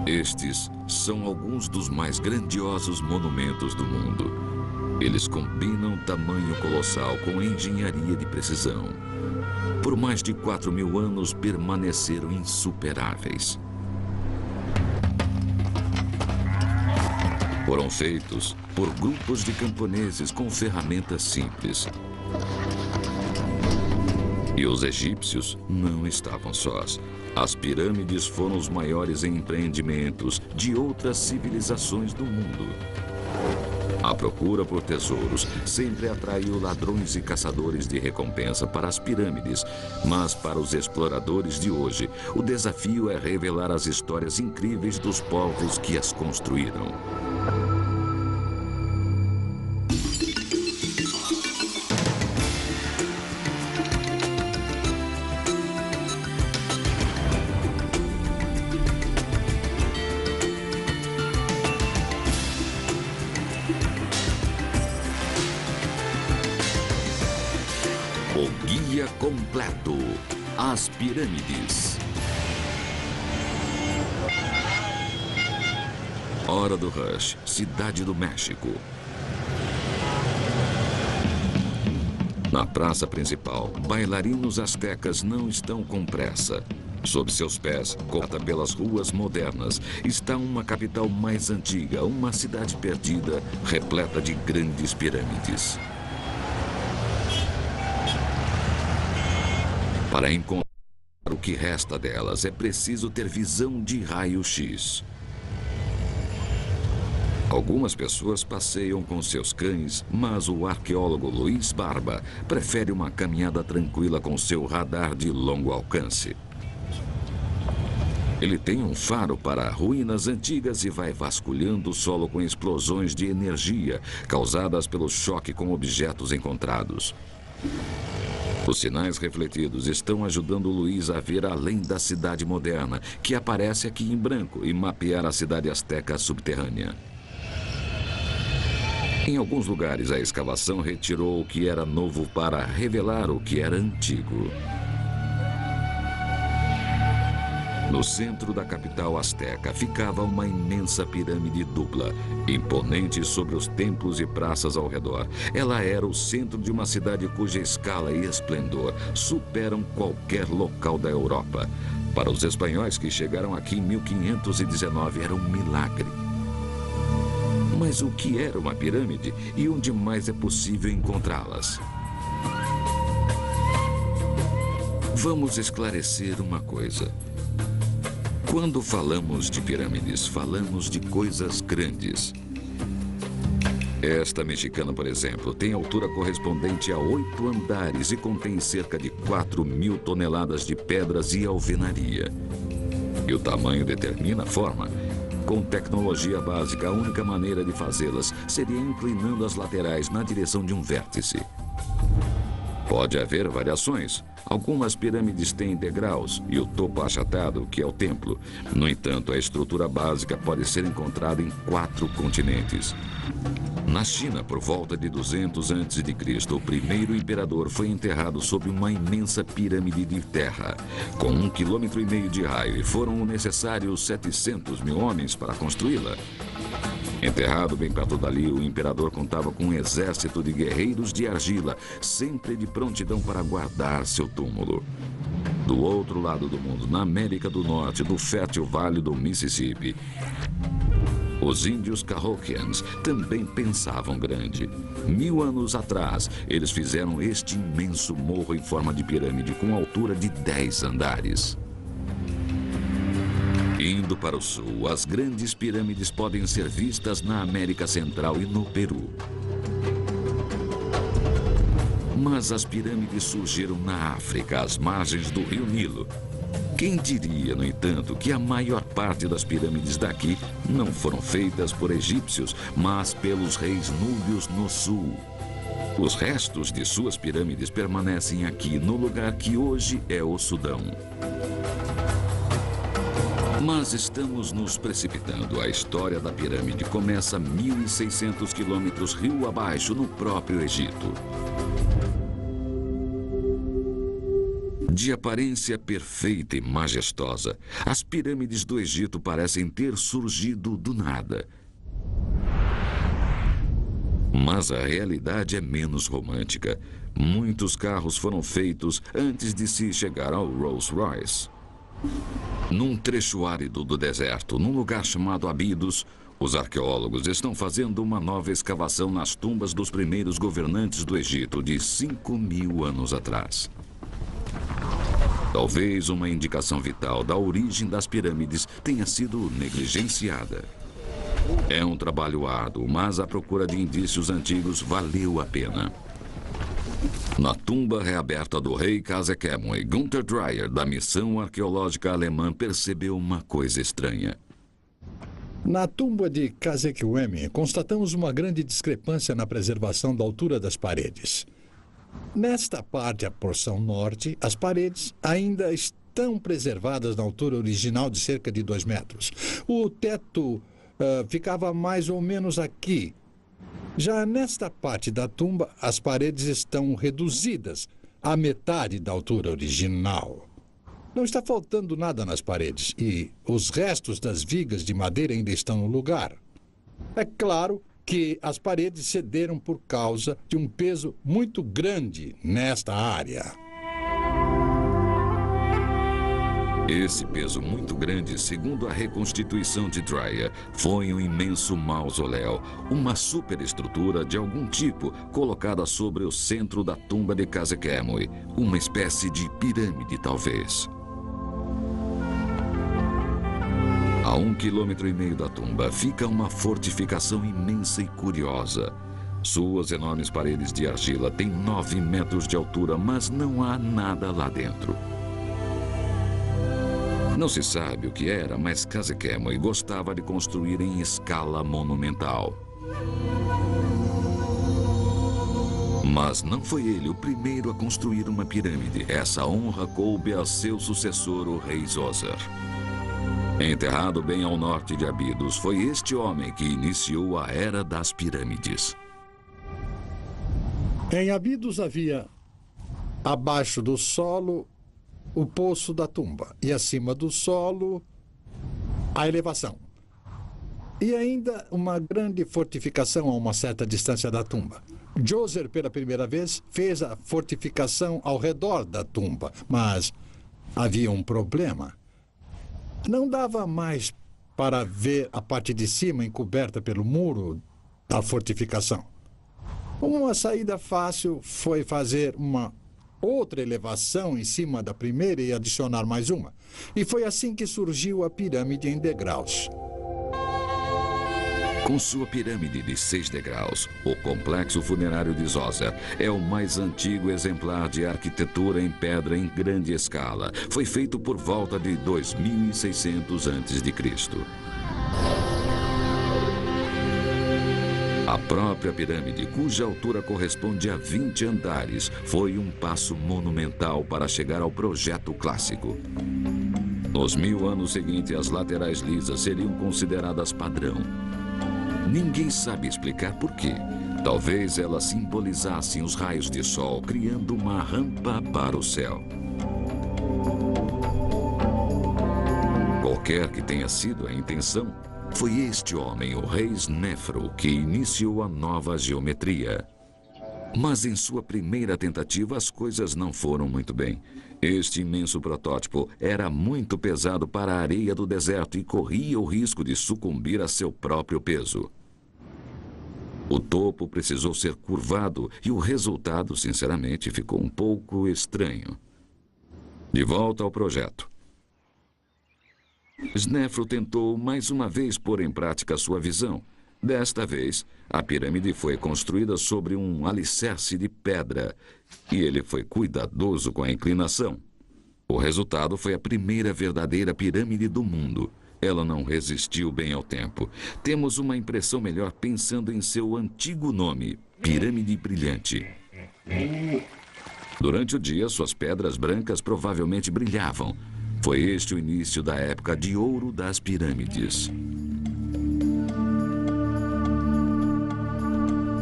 Estes são alguns dos mais grandiosos monumentos do mundo. Eles combinam tamanho colossal com engenharia de precisão. Por mais de 4.000 anos permaneceram insuperáveis. Foram feitos por grupos de camponeses com ferramentas simples. E os egípcios não estavam sós. As pirâmides foram os maiores empreendimentos de outras civilizações do mundo. A procura por tesouros sempre atraiu ladrões e caçadores de recompensa para as pirâmides, mas para os exploradores de hoje, o desafio é revelar as histórias incríveis dos povos que as construíram. Completo, as pirâmides. Hora do Rush, Cidade do México. Na praça principal, bailarinos astecas não estão com pressa. Sob seus pés, corta pelas ruas modernas, está uma capital mais antiga, uma cidade perdida, repleta de grandes pirâmides. Para encontrar o que resta delas, é preciso ter visão de raio-x. Algumas pessoas passeiam com seus cães, mas o arqueólogo Luiz Barba prefere uma caminhada tranquila com seu radar de longo alcance. Ele tem um faro para ruínas antigas e vai vasculhando o solo com explosões de energia causadas pelo choque com objetos encontrados. Os sinais refletidos estão ajudando Luiz a ver além da cidade moderna, que aparece aqui em branco, e mapear a cidade asteca subterrânea. Em alguns lugares, a escavação retirou o que era novo para revelar o que era antigo. No centro da capital asteca ficava uma imensa pirâmide dupla, imponente sobre os templos e praças ao redor. Ela era o centro de uma cidade cuja escala e esplendor superam qualquer local da Europa. Para os espanhóis que chegaram aqui em 1519 era um milagre. Mas o que era uma pirâmide e onde mais é possível encontrá-las? Vamos esclarecer uma coisa. Quando falamos de pirâmides, falamos de coisas grandes. Esta mexicana, por exemplo, tem altura correspondente a 8 andares e contém cerca de 4.000 toneladas de pedras e alvenaria. E o tamanho determina a forma. Com tecnologia básica, a única maneira de fazê-las seria inclinando as laterais na direção de um vértice. Pode haver variações. Algumas pirâmides têm degraus e o topo achatado, que é o templo. No entanto, a estrutura básica pode ser encontrada em 4 continentes. Na China, por volta de 200 a.C., o primeiro imperador foi enterrado sob uma imensa pirâmide de terra, com 1,5 km de raio, e foram necessários 700.000 homens para construí-la. Enterrado bem perto dali, o imperador contava com um exército de guerreiros de argila, sempre de prontidão para guardar seu túmulo. Do outro lado do mundo, na América do Norte, do fértil vale do Mississippi, os índios Cahokians também pensavam grande. 1000 anos atrás, eles fizeram este imenso morro em forma de pirâmide com altura de 10 andares. Indo para o sul, as grandes pirâmides podem ser vistas na América Central e no Peru. Mas as pirâmides surgiram na África, às margens do rio Nilo. Quem diria, no entanto, que a maior parte das pirâmides daqui não foram feitas por egípcios, mas pelos reis núbios no sul. Os restos de suas pirâmides permanecem aqui, no lugar que hoje é o Sudão. Mas estamos nos precipitando. A história da pirâmide começa 1.600 quilômetros rio abaixo, no próprio Egito. De aparência perfeita e majestosa, as pirâmides do Egito parecem ter surgido do nada. Mas a realidade é menos romântica. Muitos carros foram feitos antes de se chegar ao Rolls-Royce. Num trecho árido do deserto, num lugar chamado Abidos, os arqueólogos estão fazendo uma nova escavação nas tumbas dos primeiros governantes do Egito de 5.000 anos atrás. Talvez uma indicação vital da origem das pirâmides tenha sido negligenciada. É um trabalho árduo, mas a procura de indícios antigos valeu a pena. Na tumba reaberta do rei Khazekemwy, Gunther Dreyer, da missão arqueológica alemã, percebeu uma coisa estranha. Na tumba de Khazekemwy, constatamos uma grande discrepância na preservação da altura das paredes. Nesta parte, a porção norte, as paredes ainda estão preservadas na altura original de cerca de 2 metros. O teto ficava mais ou menos aqui. Já nesta parte da tumba, as paredes estão reduzidas à metade da altura original. Não está faltando nada nas paredes e os restos das vigas de madeira ainda estão no lugar. É claro que as paredes cederam por causa de um peso muito grande nesta área. Esse peso muito grande, segundo a reconstituição de Dreyer, foi um imenso mausoléu, uma superestrutura de algum tipo colocada sobre o centro da tumba de Khazekemwy, uma espécie de pirâmide, talvez. A 1,5 km da tumba fica uma fortificação imensa e curiosa. Suas enormes paredes de argila têm 9 metros de altura, mas não há nada lá dentro. Não se sabe o que era, mas Khazekemwy gostava de construir em escala monumental. Mas não foi ele o primeiro a construir uma pirâmide. Essa honra coube a seu sucessor, o rei Zoser. Enterrado bem ao norte de Abidos, foi este homem que iniciou a Era das Pirâmides. Em Abidos havia, abaixo do solo, o poço da tumba e acima do solo, a elevação. E ainda uma grande fortificação a uma certa distância da tumba. Djoser, pela primeira vez, fez a fortificação ao redor da tumba, mas havia um problema. Não dava mais para ver a parte de cima encoberta pelo muro da fortificação. Uma saída fácil foi fazer uma outra elevação em cima da primeira e adicionar mais uma. E foi assim que surgiu a pirâmide em degraus. Com sua pirâmide de 6 degraus, o complexo funerário de Zoser é o mais antigo exemplar de arquitetura em pedra em grande escala. Foi feito por volta de 2600 a.C. A própria pirâmide, cuja altura corresponde a 20 andares, foi um passo monumental para chegar ao projeto clássico. Nos 1000 anos seguintes, as laterais lisas seriam consideradas padrão. Ninguém sabe explicar por quê. Talvez elas simbolizassem os raios de sol, criando uma rampa para o céu. Qualquer que tenha sido a intenção, foi este homem, o rei Snefru, que iniciou a nova geometria. Mas em sua primeira tentativa, as coisas não foram muito bem. Este imenso protótipo era muito pesado para a areia do deserto e corria o risco de sucumbir a seu próprio peso. O topo precisou ser curvado e o resultado, sinceramente, ficou um pouco estranho. De volta ao projeto. Snefru tentou mais uma vez pôr em prática sua visão. Desta vez, a pirâmide foi construída sobre um alicerce de pedra e ele foi cuidadoso com a inclinação. O resultado foi a primeira verdadeira pirâmide do mundo. Ela não resistiu bem ao tempo. Temos uma impressão melhor pensando em seu antigo nome, Pirâmide Brilhante. Durante o dia, suas pedras brancas provavelmente brilhavam. Foi este o início da época de ouro das pirâmides.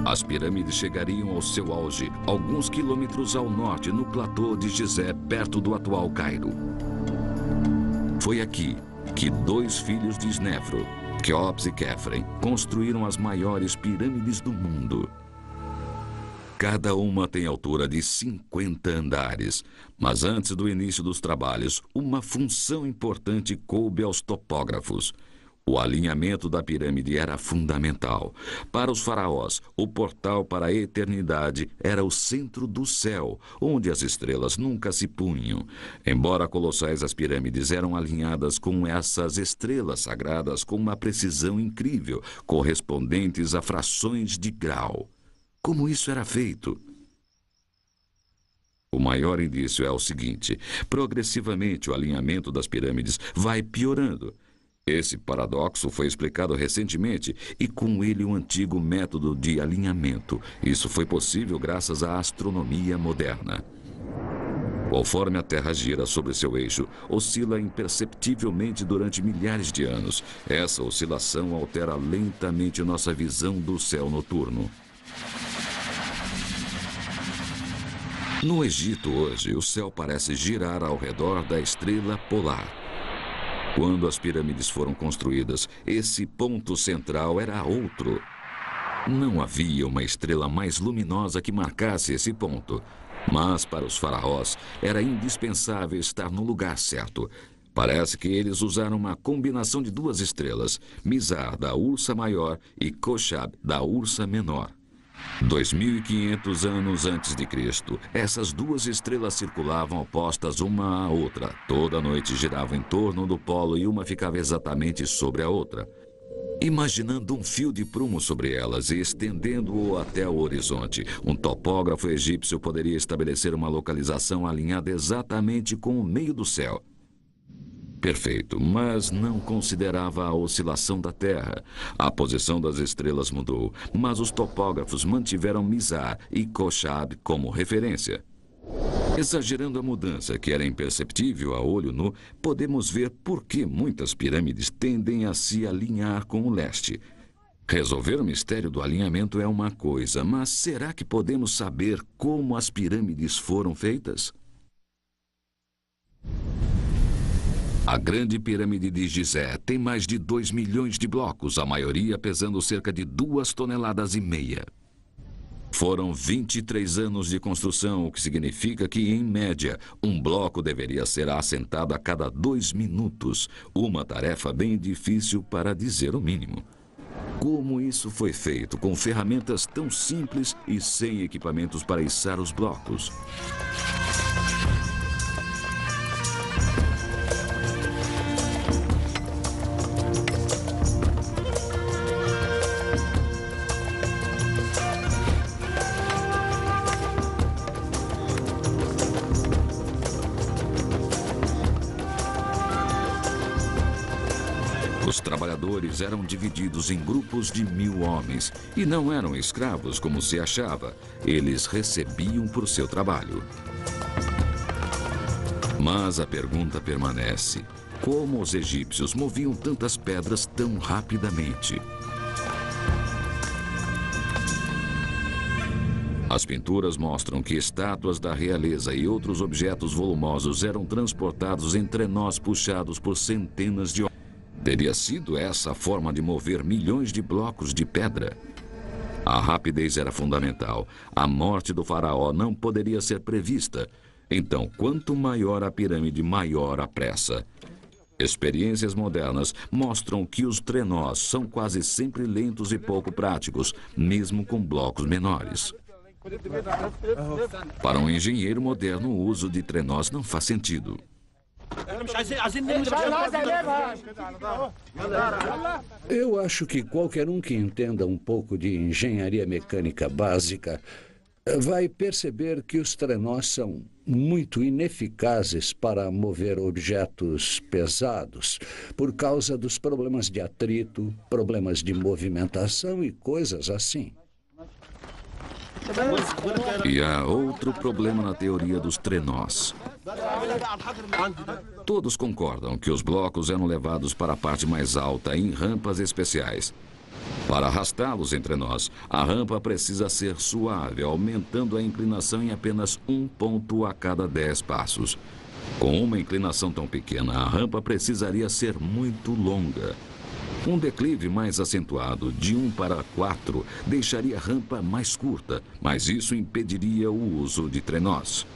As pirâmides chegariam ao seu auge alguns quilômetros ao norte, no platô de Gizé, perto do atual Cairo. Foi aqui que dois filhos de Snefru, Quéops e Quéfren, construíram as maiores pirâmides do mundo. Cada uma tem altura de 50 andares. Mas antes do início dos trabalhos, uma função importante coube aos topógrafos. O alinhamento da pirâmide era fundamental. Para os faraós, o portal para a eternidade era o centro do céu, onde as estrelas nunca se punham. Embora colossais, as pirâmides eram alinhadas com essas estrelas sagradas com uma precisão incrível, correspondentes a frações de grau. Como isso era feito? O maior indício é o seguinte: progressivamente o alinhamento das pirâmides vai piorando. Esse paradoxo foi explicado recentemente e com ele um antigo método de alinhamento. Isso foi possível graças à astronomia moderna. Conforme a Terra gira sobre seu eixo, oscila imperceptivelmente durante milhares de anos. Essa oscilação altera lentamente nossa visão do céu noturno. No Egito hoje, o céu parece girar ao redor da estrela polar. Quando as pirâmides foram construídas, esse ponto central era outro. Não havia uma estrela mais luminosa que marcasse esse ponto. Mas para os faraós, era indispensável estar no lugar certo. Parece que eles usaram uma combinação de duas estrelas, Mizar, da Ursa Maior, e Kochab, da Ursa Menor. 2.500 anos antes de Cristo, essas duas estrelas circulavam opostas uma à outra. Toda noite giravam em torno do polo e uma ficava exatamente sobre a outra. Imaginando um fio de prumo sobre elas e estendendo-o até o horizonte, um topógrafo egípcio poderia estabelecer uma localização alinhada exatamente com o meio do céu. Perfeito, mas não considerava a oscilação da Terra. A posição das estrelas mudou, mas os topógrafos mantiveram Mizar e Kochab como referência. Exagerando a mudança, que era imperceptível a olho nu, podemos ver por que muitas pirâmides tendem a se alinhar com o leste. Resolver o mistério do alinhamento é uma coisa, mas será que podemos saber como as pirâmides foram feitas? A grande pirâmide de Gizé tem mais de 2 milhões de blocos, a maioria pesando cerca de 2,5 toneladas. Foram 23 anos de construção, o que significa que, em média, um bloco deveria ser assentado a cada 2 minutos. Uma tarefa bem difícil para dizer o mínimo. Como isso foi feito com ferramentas tão simples e sem equipamentos para içar os blocos? Os trabalhadores eram divididos em grupos de 1.000 homens e não eram escravos como se achava. Eles recebiam por seu trabalho. Mas a pergunta permanece: como os egípcios moviam tantas pedras tão rapidamente? As pinturas mostram que estátuas da realeza e outros objetos volumosos eram transportados em trenós puxados por centenas de homens. Teria sido essa a forma de mover milhões de blocos de pedra? A rapidez era fundamental. A morte do faraó não poderia ser prevista. Então, quanto maior a pirâmide, maior a pressa. Experiências modernas mostram que os trenós são quase sempre lentos e pouco práticos, mesmo com blocos menores. Para um engenheiro moderno, o uso de trenós não faz sentido. Eu acho que qualquer um que entenda um pouco de engenharia mecânica básica vai perceber que os trenós são muito ineficazes para mover objetos pesados por causa dos problemas de atrito, problemas de movimentação e coisas assim. E há outro problema na teoria dos trenós. Todos concordam que os blocos eram levados para a parte mais alta em rampas especiais. Para arrastá-los entre nós, a rampa precisa ser suave, aumentando a inclinação em apenas 1 ponto a cada 10 passos. Com uma inclinação tão pequena, a rampa precisaria ser muito longa. Um declive mais acentuado, de 1 para 4, deixaria a rampa mais curta, mas isso impediria o uso de trenós.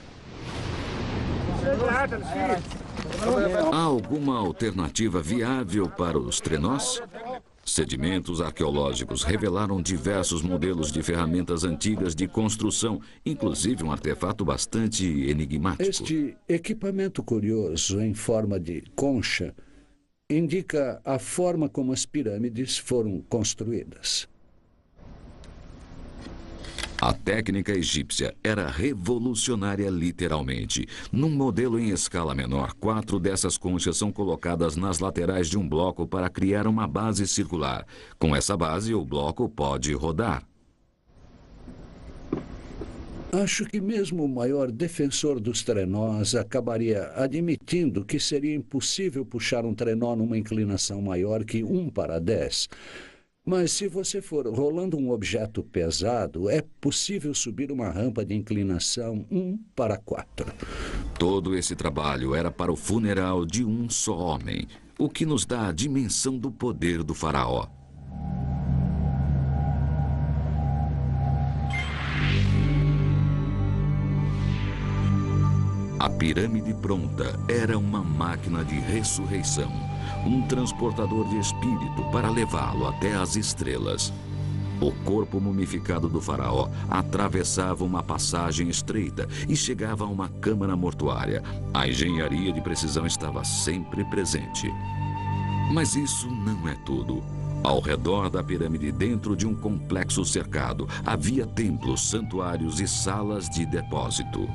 Há alguma alternativa viável para os trenós? Sedimentos arqueológicos revelaram diversos modelos de ferramentas antigas de construção, inclusive um artefato bastante enigmático. Este equipamento curioso em forma de concha indica a forma como as pirâmides foram construídas. A técnica egípcia era revolucionária literalmente. Num modelo em escala menor, 4 dessas conchas são colocadas nas laterais de um bloco para criar uma base circular. Com essa base, o bloco pode rodar. Acho que mesmo o maior defensor dos trenós acabaria admitindo que seria impossível puxar um trenó numa inclinação maior que 1 para 10. Mas se você for rolando um objeto pesado, é possível subir uma rampa de inclinação 1 para 4. Todo esse trabalho era para o funeral de um só homem, o que nos dá a dimensão do poder do faraó. A pirâmide pronta era uma máquina de ressurreição, um transportador de espírito para levá-lo até as estrelas. O corpo mumificado do faraó atravessava uma passagem estreita e chegava a uma câmara mortuária. A engenharia de precisão estava sempre presente. Mas isso não é tudo. Ao redor da pirâmide, dentro de um complexo cercado, havia templos, santuários e salas de depósito.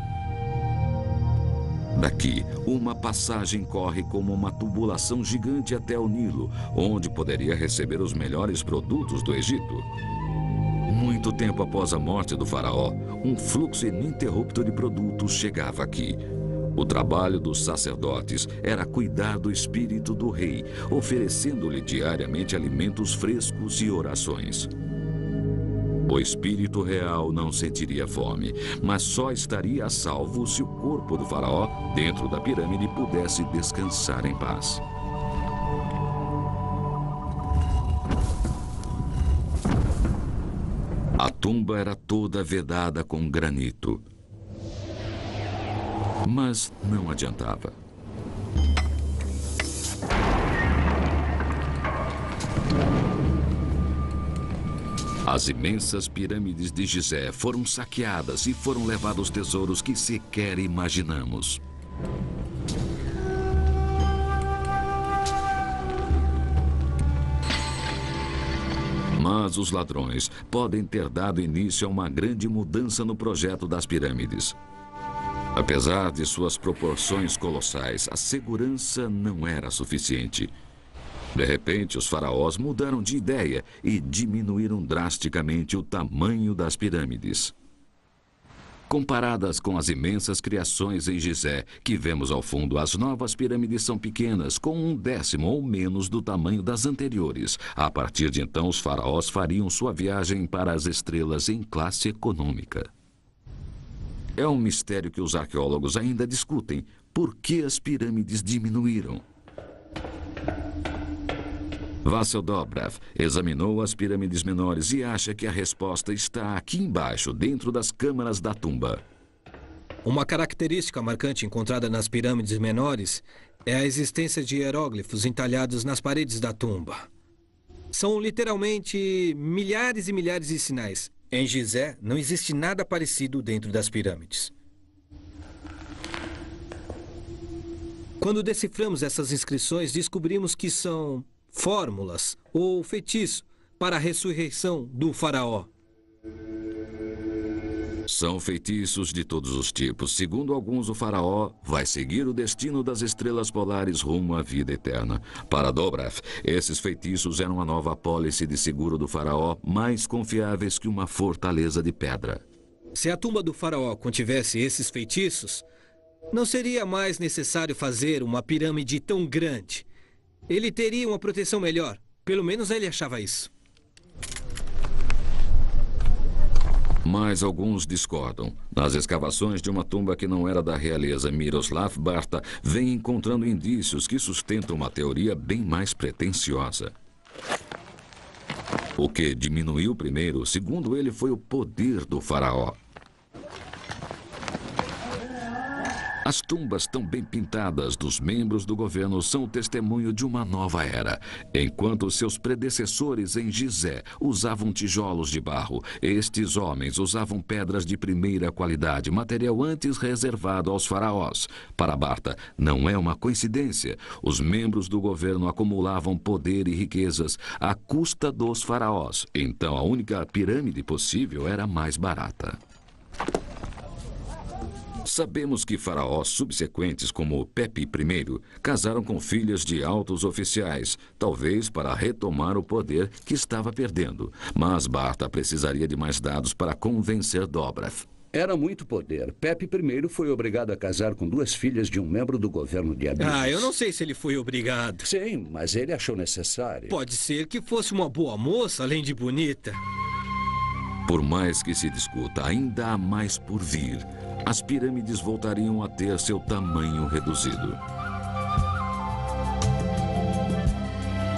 Daqui, uma passagem corre como uma tubulação gigante até o Nilo, onde poderia receber os melhores produtos do Egito. Muito tempo após a morte do faraó, um fluxo ininterrupto de produtos chegava aqui. O trabalho dos sacerdotes era cuidar do espírito do rei, oferecendo-lhe diariamente alimentos frescos e orações. O espírito real não sentiria fome, mas só estaria a salvo se o corpo do faraó, dentro da pirâmide, pudesse descansar em paz. A tumba era toda vedada com granito. Mas não adiantava. As imensas pirâmides de Gizé foram saqueadas e foram levados tesouros que sequer imaginamos. Mas os ladrões podem ter dado início a uma grande mudança no projeto das pirâmides. Apesar de suas proporções colossais, a segurança não era suficiente. De repente, os faraós mudaram de ideia e diminuíram drasticamente o tamanho das pirâmides. Comparadas com as imensas criações em Gizé que vemos ao fundo, as novas pirâmides são pequenas, com 1/10 ou menos do tamanho das anteriores. A partir de então, os faraós fariam sua viagem para as estrelas em classe econômica. É um mistério que os arqueólogos ainda discutem. Por que as pirâmides diminuíram? Vassel Dobrev examinou as pirâmides menores e acha que a resposta está aqui embaixo, dentro das câmaras da tumba. Uma característica marcante encontrada nas pirâmides menores é a existência de hieróglifos entalhados nas paredes da tumba. São literalmente milhares e milhares de sinais. Em Gizé, não existe nada parecido dentro das pirâmides. Quando deciframos essas inscrições, descobrimos que são fórmulas ou feitiço para a ressurreição do faraó. São feitiços de todos os tipos. Segundo alguns, o faraó vai seguir o destino das estrelas polares rumo à vida eterna. Para Dobrev, esses feitiços eram a nova apólice de seguro do faraó, mais confiáveis que uma fortaleza de pedra. Se a tumba do faraó contivesse esses feitiços, não seria mais necessário fazer uma pirâmide tão grande. Ele teria uma proteção melhor. Pelo menos ele achava isso. Mas alguns discordam. Nas escavações de uma tumba que não era da realeza, Miroslav Barta vem encontrando indícios que sustentam uma teoria bem mais pretensiosa. O que diminuiu primeiro, segundo ele, foi o poder do faraó. As tumbas tão bem pintadas dos membros do governo são o testemunho de uma nova era. Enquanto seus predecessores em Gizé usavam tijolos de barro, estes homens usavam pedras de primeira qualidade, material antes reservado aos faraós. Para Barta, não é uma coincidência. Os membros do governo acumulavam poder e riquezas à custa dos faraós. Então, a única pirâmide possível era mais barata. Sabemos que faraós subsequentes, como Pepi I, casaram com filhas de altos oficiais, talvez para retomar o poder que estava perdendo. Mas Barta precisaria de mais dados para convencer Dobrev. Era muito poder. Pepe I foi obrigado a casar com 2 filhas de um membro do governo de Abidos. Eu não sei se ele foi obrigado. Sim, mas ele achou necessário. Pode ser que fosse uma boa moça, além de bonita. Por mais que se discuta, ainda há mais por vir. As pirâmides voltariam a ter seu tamanho reduzido.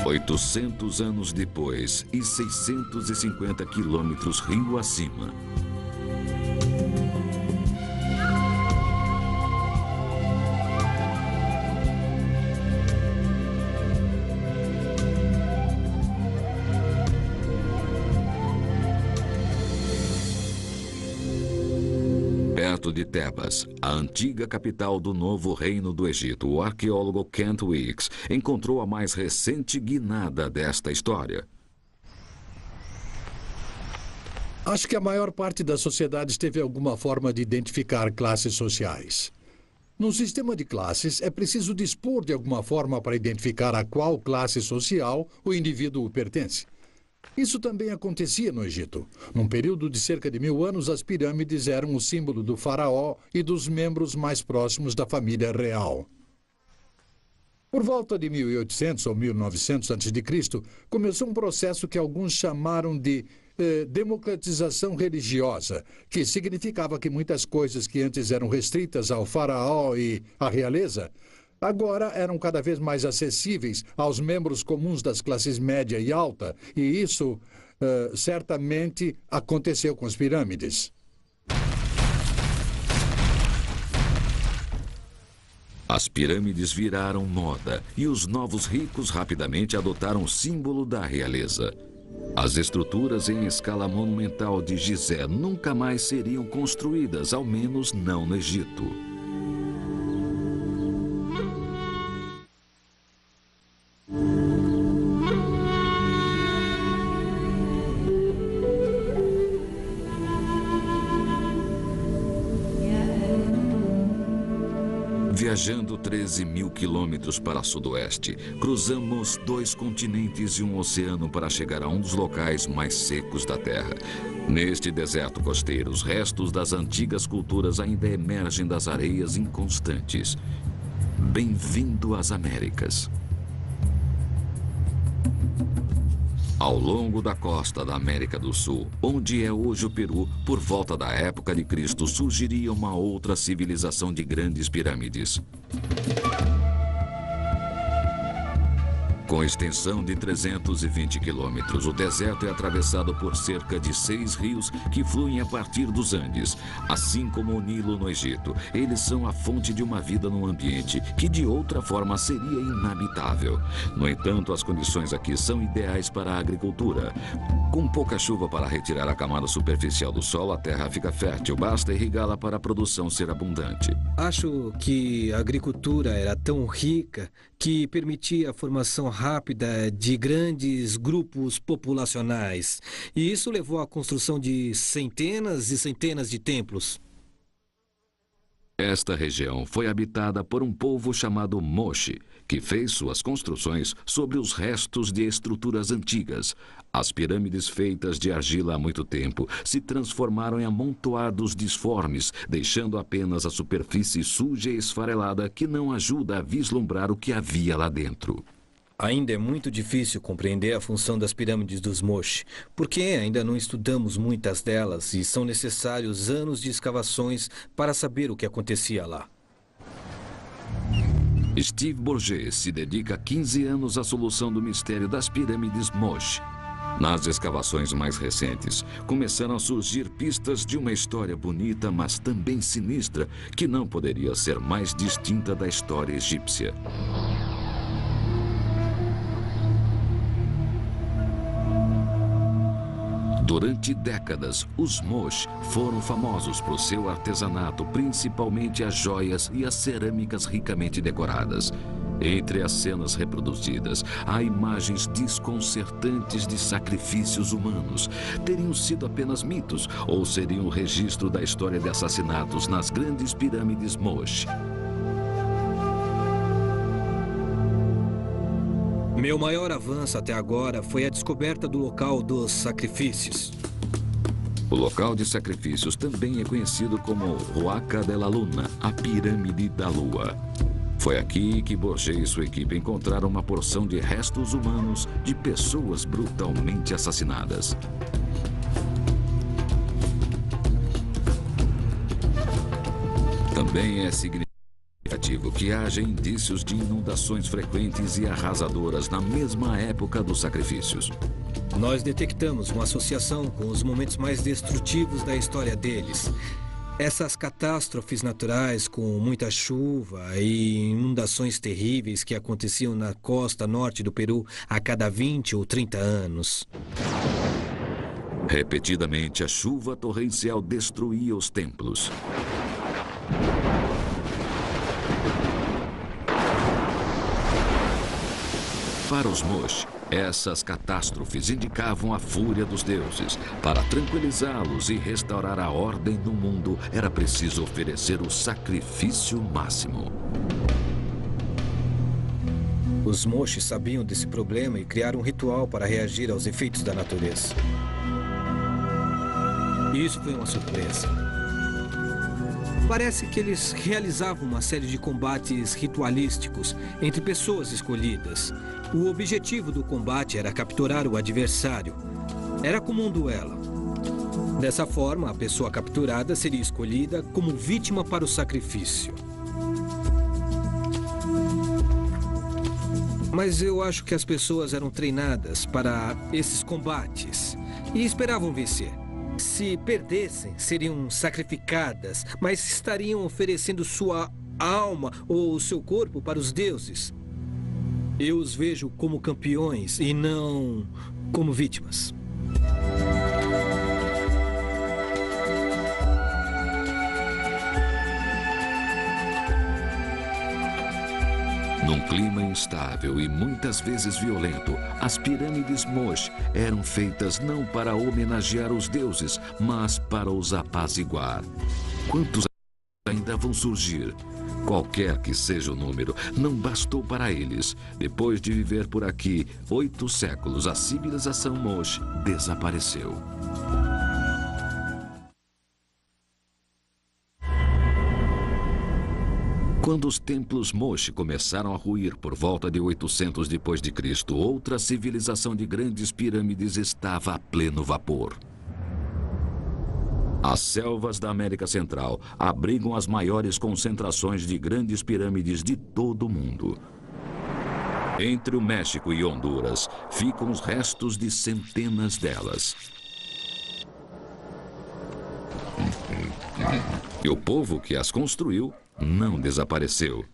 800 anos depois e 650 quilômetros rio acima. Perto de Tebas, a antiga capital do novo reino do Egito, o arqueólogo Kent Weeks encontrou a mais recente guinada desta história. Acho que a maior parte das sociedades teve alguma forma de identificar classes sociais. Num sistema de classes, é preciso dispor de alguma forma para identificar a qual classe social o indivíduo pertence. Isso também acontecia no Egito. Num período de cerca de 1000 anos, as pirâmides eram o símbolo do faraó e dos membros mais próximos da família real. Por volta de 1800 ou 1900 a.C., começou um processo que alguns chamaram de democratização religiosa, que significava que muitas coisas que antes eram restritas ao faraó e à realeza, agora eram cada vez mais acessíveis aos membros comuns das classes média e alta, e isso certamente aconteceu com as pirâmides. As pirâmides viraram moda e os novos ricos rapidamente adotaram o símbolo da realeza. As estruturas em escala monumental de Gizé nunca mais seriam construídas, ao menos não no Egito. Viajando 13.000 quilômetros para sudoeste, cruzamos 2 continentes e um oceano para chegar a um dos locais mais secos da Terra. Neste deserto costeiro, os restos das antigas culturas ainda emergem das areias inconstantes. Bem-vindo às Américas. Ao longo da costa da América do Sul, onde é hoje o Peru, por volta da época de Cristo, surgiria uma outra civilização de grandes pirâmides. Com extensão de 320 quilômetros, o deserto é atravessado por cerca de 6 rios que fluem a partir dos Andes. Assim como o Nilo no Egito, eles são a fonte de uma vida num ambiente que de outra forma seria inabitável. No entanto, as condições aqui são ideais para a agricultura. Com pouca chuva para retirar a camada superficial do solo, a terra fica fértil, basta irrigá-la para a produção ser abundante. Acho que a agricultura era tão rica que permitia a formação rápida de grandes grupos populacionais. E isso levou à construção de centenas e centenas de templos. Esta região foi habitada por um povo chamado Moche, que fez suas construções sobre os restos de estruturas antigas. As pirâmides feitas de argila há muito tempo se transformaram em amontoados disformes, deixando apenas a superfície suja e esfarelada que não ajuda a vislumbrar o que havia lá dentro. Ainda é muito difícil compreender a função das pirâmides dos Moche, porque ainda não estudamos muitas delas e são necessários anos de escavações para saber o que acontecia lá. Steve Borges se dedica há 15 anos à solução do mistério das pirâmides Moche. Nas escavações mais recentes, começaram a surgir pistas de uma história bonita, mas também sinistra, que não poderia ser mais distinta da história egípcia. Durante décadas, os Moche foram famosos por seu artesanato, principalmente as joias e as cerâmicas ricamente decoradas. Entre as cenas reproduzidas, há imagens desconcertantes de sacrifícios humanos. Teriam sido apenas mitos ou seriam um registro da história de assassinatos nas grandes pirâmides Moche? Meu maior avanço até agora foi a descoberta do local dos sacrifícios. O local de sacrifícios também é conhecido como Huaca de la Luna, a Pirâmide da Lua. Foi aqui que Borges e sua equipe encontraram uma porção de restos humanos de pessoas brutalmente assassinadas. Também é significativo que haja indícios de inundações frequentes e arrasadoras na mesma época dos sacrifícios. Nós detectamos uma associação com os momentos mais destrutivos da história deles. Essas catástrofes naturais com muita chuva e inundações terríveis que aconteciam na costa norte do Peru a cada 20 ou 30 anos. Repetidamente, a chuva torrencial destruía os templos. Para os Moche, essas catástrofes indicavam a fúria dos deuses. Para tranquilizá-los e restaurar a ordem no mundo, era preciso oferecer o sacrifício máximo. Os Moche sabiam desse problema e criaram um ritual para reagir aos efeitos da natureza. Isso foi uma surpresa. Parece que eles realizavam uma série de combates ritualísticos entre pessoas escolhidas. O objetivo do combate era capturar o adversário. Era como um duelo. Dessa forma, a pessoa capturada seria escolhida como vítima para o sacrifício. Mas eu acho que as pessoas eram treinadas para esses combates e esperavam vencer. Se perdessem, seriam sacrificadas, mas estariam oferecendo sua alma ou seu corpo para os deuses. Eu os vejo como campeões e não como vítimas. Num clima instável e muitas vezes violento, as pirâmides Moche eram feitas não para homenagear os deuses, mas para os apaziguar. Quantos ainda vão surgir? Qualquer que seja o número, não bastou para eles. Depois de viver por aqui 8 séculos, a civilização Moche desapareceu. Quando os templos Moche começaram a ruir por volta de 800 d.C., outra civilização de grandes pirâmides estava a pleno vapor. As selvas da América Central abrigam as maiores concentrações de grandes pirâmides de todo o mundo. Entre o México e Honduras ficam os restos de centenas delas. E o povo que as construiu não desapareceu.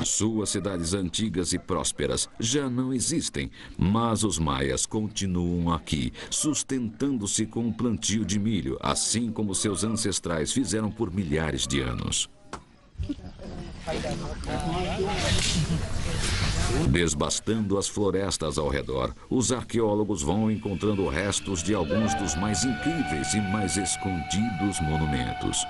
Suas cidades antigas e prósperas já não existem, mas os maias continuam aqui, sustentando-se com um plantio de milho, assim como seus ancestrais fizeram por milhares de anos. Desbastando as florestas ao redor, os arqueólogos vão encontrando restos de alguns dos mais incríveis e mais escondidos monumentos.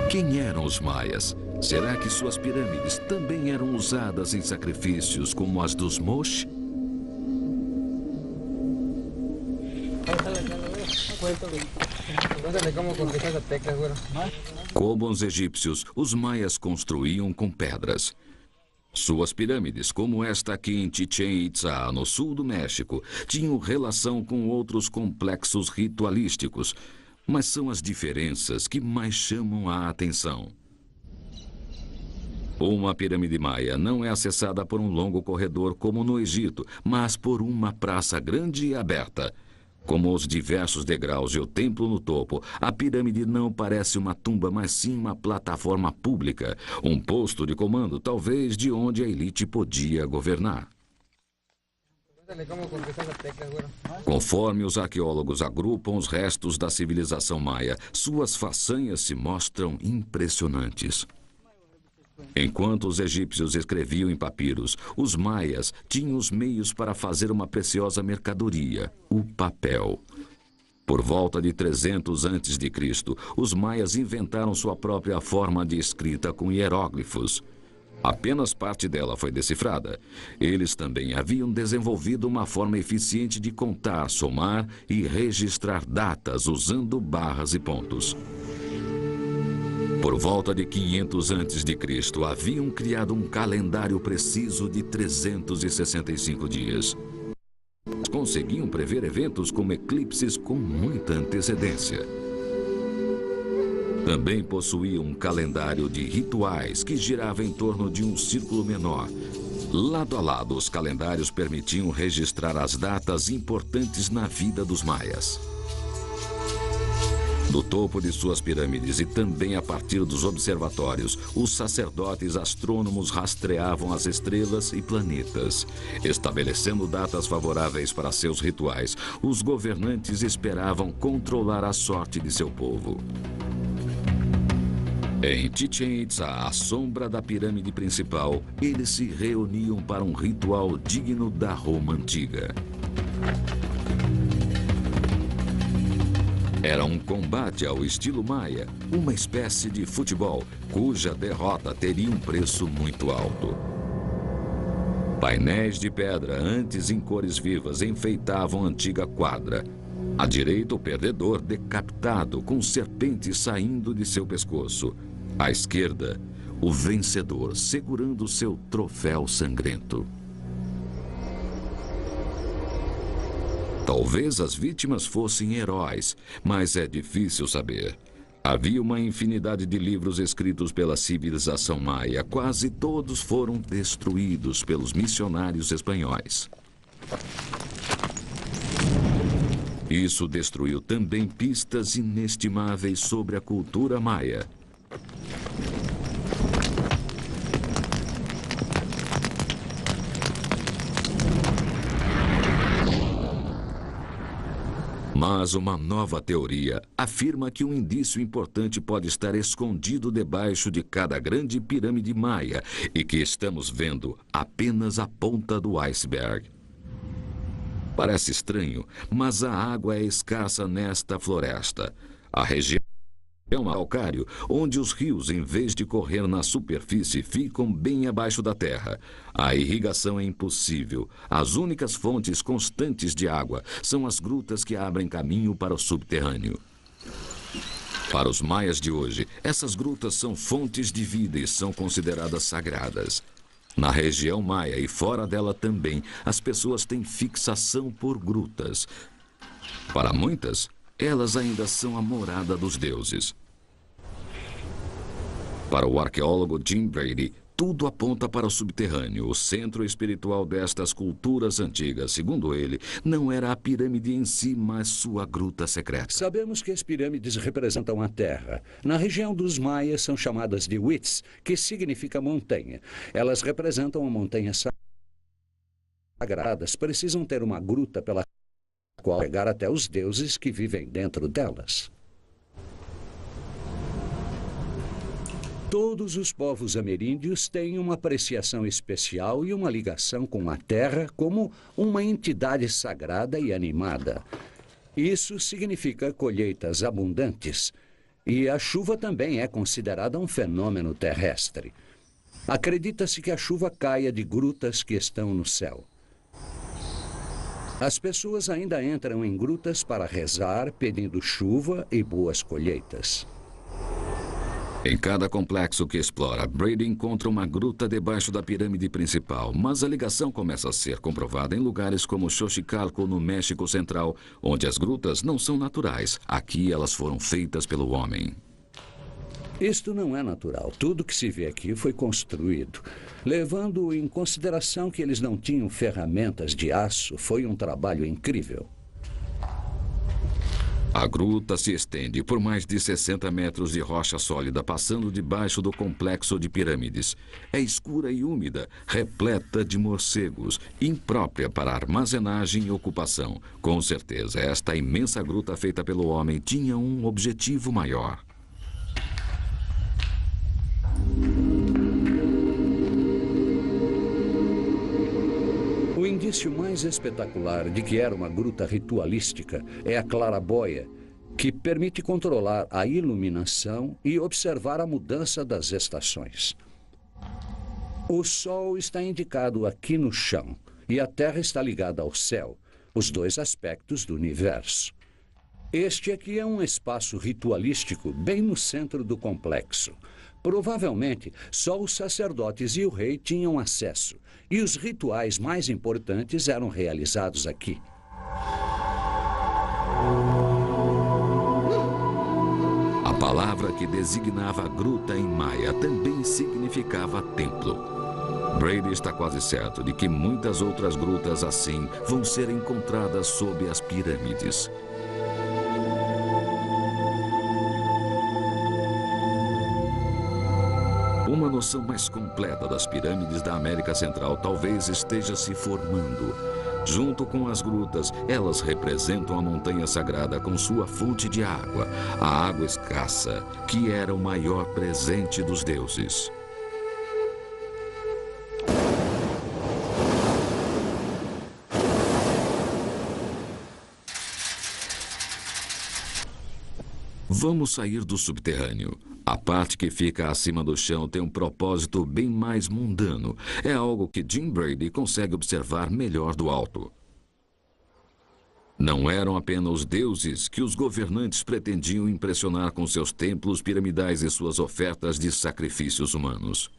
Quem eram os maias? Será que suas pirâmides também eram usadas em sacrifícios como as dos Moche? Como os egípcios, os maias construíam com pedras. Suas pirâmides, como esta aqui em Chichén Itzá, no sul do México, tinham relação com outros complexos ritualísticos, mas são as diferenças que mais chamam a atenção. Uma pirâmide maia não é acessada por um longo corredor como no Egito, mas por uma praça grande e aberta. Como os diversos degraus e o templo no topo, a pirâmide não parece uma tumba, mas sim uma plataforma pública, um posto de comando, talvez de onde a elite podia governar. Conforme os arqueólogos agrupam os restos da civilização maia, suas façanhas se mostram impressionantes. Enquanto os egípcios escreviam em papiros, os maias tinham os meios para fazer uma preciosa mercadoria, o papel. Por volta de 300 a.C., os maias inventaram sua própria forma de escrita com hieróglifos. Apenas parte dela foi decifrada. Eles também haviam desenvolvido uma forma eficiente de contar, somar e registrar datas usando barras e pontos. Por volta de 500 a.C., haviam criado um calendário preciso de 365 dias. Conseguiam prever eventos como eclipses com muita antecedência. Também possuíam um calendário de rituais que girava em torno de um círculo menor. Lado a lado, os calendários permitiam registrar as datas importantes na vida dos maias. Do topo de suas pirâmides e também a partir dos observatórios, os sacerdotes astrônomos rastreavam as estrelas e planetas. Estabelecendo datas favoráveis para seus rituais, os governantes esperavam controlar a sorte de seu povo. Em Chichén Itzá, à sombra da pirâmide principal, eles se reuniam para um ritual digno da Roma antiga. Era um combate ao estilo maia, uma espécie de futebol, cuja derrota teria um preço muito alto. Painéis de pedra, antes em cores vivas, enfeitavam a antiga quadra. À direita, o perdedor decapitado, com serpentes saindo de seu pescoço. À esquerda, o vencedor segurando seu troféu sangrento. Talvez as vítimas fossem heróis, mas é difícil saber. Havia uma infinidade de livros escritos pela civilização maia. Quase todos foram destruídos pelos missionários espanhóis. Isso destruiu também pistas inestimáveis sobre a cultura maia. Mas uma nova teoria afirma que um indício importante pode estar escondido debaixo de cada grande pirâmide maia e que estamos vendo apenas a ponta do iceberg. Parece estranho, mas a água é escassa nesta floresta. A região é um calcário onde os rios, em vez de correr na superfície, ficam bem abaixo da terra. A irrigação é impossível. As únicas fontes constantes de água são as grutas que abrem caminho para o subterrâneo. Para os maias de hoje, essas grutas são fontes de vida e são consideradas sagradas. Na região maia e fora dela também, as pessoas têm fixação por grutas. Para muitas, elas ainda são a morada dos deuses. Para o arqueólogo Jim Brady, tudo aponta para o subterrâneo, o centro espiritual destas culturas antigas. Segundo ele, não era a pirâmide em si, mas sua gruta secreta. Sabemos que as pirâmides representam a terra. Na região dos maias são chamadas de Huitz, que significa montanha. Elas representam a montanha sagradas. Precisam ter uma gruta pela qual chegar até os deuses que vivem dentro delas. Todos os povos ameríndios têm uma apreciação especial e uma ligação com a terra como uma entidade sagrada e animada. Isso significa colheitas abundantes. E a chuva também é considerada um fenômeno terrestre. Acredita-se que a chuva caia de grutas que estão no céu. As pessoas ainda entram em grutas para rezar, pedindo chuva e boas colheitas. Em cada complexo que explora, Brady encontra uma gruta debaixo da pirâmide principal, mas a ligação começa a ser comprovada em lugares como Xochicalco, no México Central, onde as grutas não são naturais. Aqui elas foram feitas pelo homem. Isto não é natural. Tudo que se vê aqui foi construído. Levando em consideração que eles não tinham ferramentas de aço, foi um trabalho incrível. A gruta se estende por mais de 60 metros de rocha sólida, passando debaixo do complexo de pirâmides. É escura e úmida, repleta de morcegos, imprópria para armazenagem e ocupação. Com certeza, esta imensa gruta feita pelo homem tinha um objetivo maior. O indício mais espetacular de que era uma gruta ritualística é a claraboia, que permite controlar a iluminação e observar a mudança das estações. O Sol está indicado aqui no chão e a Terra está ligada ao céu, os dois aspectos do universo. Este aqui é um espaço ritualístico bem no centro do complexo. Provavelmente, só os sacerdotes e o rei tinham acesso, e os rituais mais importantes eram realizados aqui. A palavra que designava a gruta em maia também significava templo. Brady está quase certo de que muitas outras grutas assim vão ser encontradas sob as pirâmides. Uma noção mais completa das pirâmides da América Central talvez esteja se formando. Junto com as grutas, elas representam a montanha sagrada com sua fonte de água, a água escassa, que era o maior presente dos deuses. Vamos sair do subterrâneo. A parte que fica acima do chão tem um propósito bem mais mundano. É algo que Jim Brady consegue observar melhor do alto. Não eram apenas os deuses que os governantes pretendiam impressionar com seus templos piramidais e suas ofertas de sacrifícios humanos.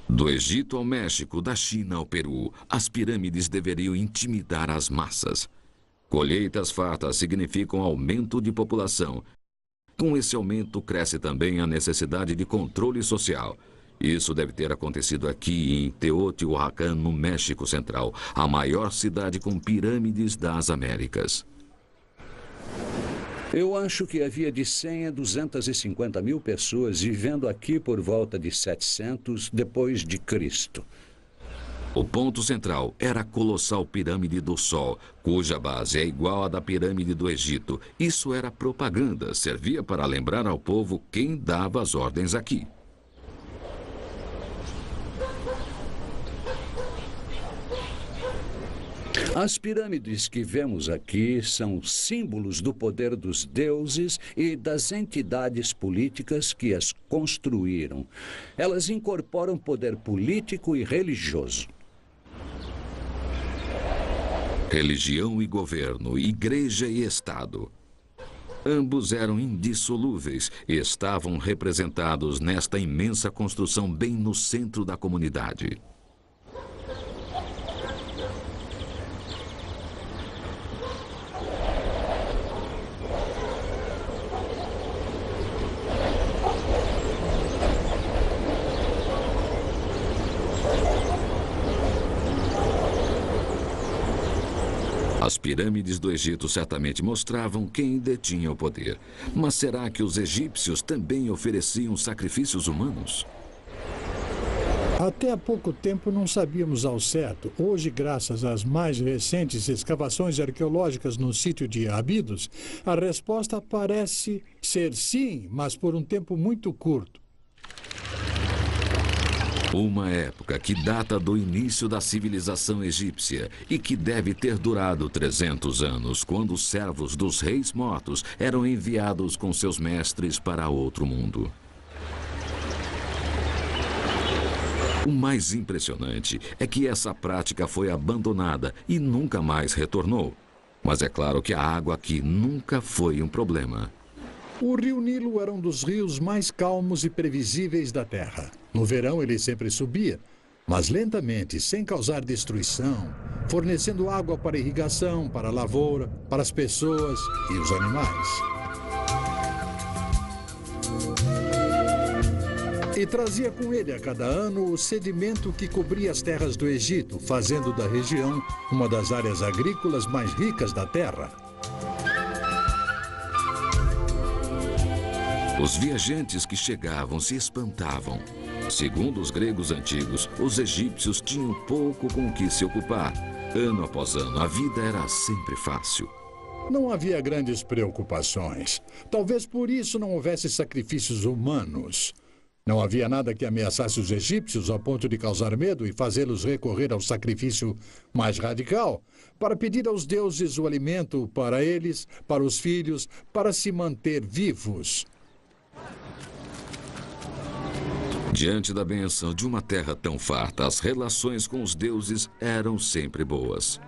Do Egito ao México, da China ao Peru, as pirâmides deveriam intimidar as massas. Colheitas fartas significam aumento de população. Com esse aumento, cresce também a necessidade de controle social. Isso deve ter acontecido aqui em Teotihuacan, no México Central, a maior cidade com pirâmides das Américas. Eu acho que havia de 100 a 250 mil pessoas vivendo aqui por volta de 700 depois de Cristo. O ponto central era a colossal pirâmide do Sol, cuja base é igual à da pirâmide do Egito. Isso era propaganda, servia para lembrar ao povo quem dava as ordens aqui. As pirâmides que vemos aqui são símbolos do poder dos deuses e das entidades políticas que as construíram. Elas incorporam poder político e religioso. Religião e governo, igreja e Estado. Ambos eram indissolúveis e estavam representados nesta imensa construção bem no centro da comunidade. As pirâmides do Egito certamente mostravam quem detinha o poder. Mas será que os egípcios também ofereciam sacrifícios humanos? Até há pouco tempo não sabíamos ao certo. Hoje, graças às mais recentes escavações arqueológicas no sítio de Abidos, a resposta parece ser sim, mas por um tempo muito curto. Uma época que data do início da civilização egípcia e que deve ter durado 300 anos, quando os servos dos reis mortos eram enviados com seus mestres para outro mundo. O mais impressionante é que essa prática foi abandonada e nunca mais retornou. Mas é claro que a água aqui nunca foi um problema. O rio Nilo era um dos rios mais calmos e previsíveis da Terra. No verão ele sempre subia, mas lentamente, sem causar destruição, fornecendo água para irrigação, para a lavoura, para as pessoas e os animais. E trazia com ele a cada ano o sedimento que cobria as terras do Egito, fazendo da região uma das áreas agrícolas mais ricas da Terra. Os viajantes que chegavam se espantavam. Segundo os gregos antigos, os egípcios tinham pouco com o que se ocupar. Ano após ano, a vida era sempre fácil. Não havia grandes preocupações. Talvez por isso não houvesse sacrifícios humanos. Não havia nada que ameaçasse os egípcios ao ponto de causar medo e fazê-los recorrer ao sacrifício mais radical, para pedir aos deuses o alimento para eles, para os filhos, para se manter vivos. Diante da bênção de uma terra tão farta, as relações com os deuses eram sempre boas.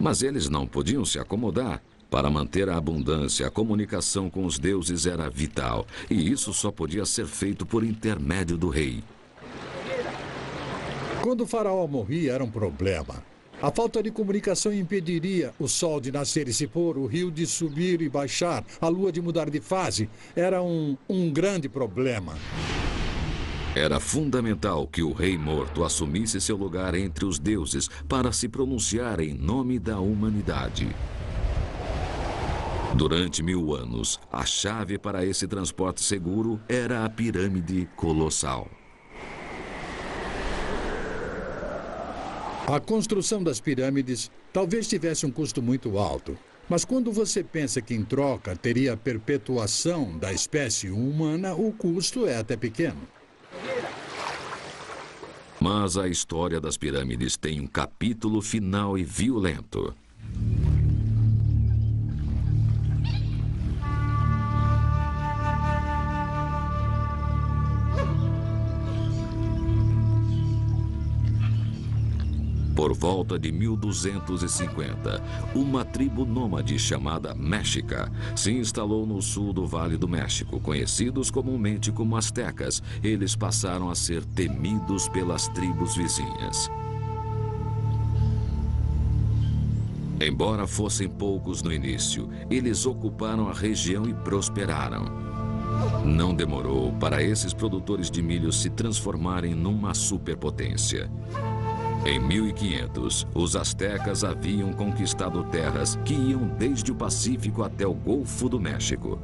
Mas eles não podiam se acomodar. Para manter a abundância, a comunicação com os deuses era vital, e isso só podia ser feito por intermédio do rei. Quando o faraó morria, era um problema. A falta de comunicação impediria o sol de nascer e se pôr, o rio de subir e baixar, a lua de mudar de fase. Era um grande problema. Era fundamental que o rei morto assumisse seu lugar entre os deuses para se pronunciar em nome da humanidade. Durante 1000 anos, a chave para esse transporte seguro era a pirâmide colossal. A construção das pirâmides talvez tivesse um custo muito alto. Mas quando você pensa que em troca teria a perpetuação da espécie humana, o custo é até pequeno. Mas a história das pirâmides tem um capítulo final e violento. Por volta de 1250, uma tribo nômade chamada Méxica se instalou no sul do Vale do México, conhecidos comumente como astecas. Eles passaram a ser temidos pelas tribos vizinhas. Embora fossem poucos no início, eles ocuparam a região e prosperaram. Não demorou para esses produtores de milho se transformarem numa superpotência. Em 1500, os astecas haviam conquistado terras que iam desde o Pacífico até o Golfo do México.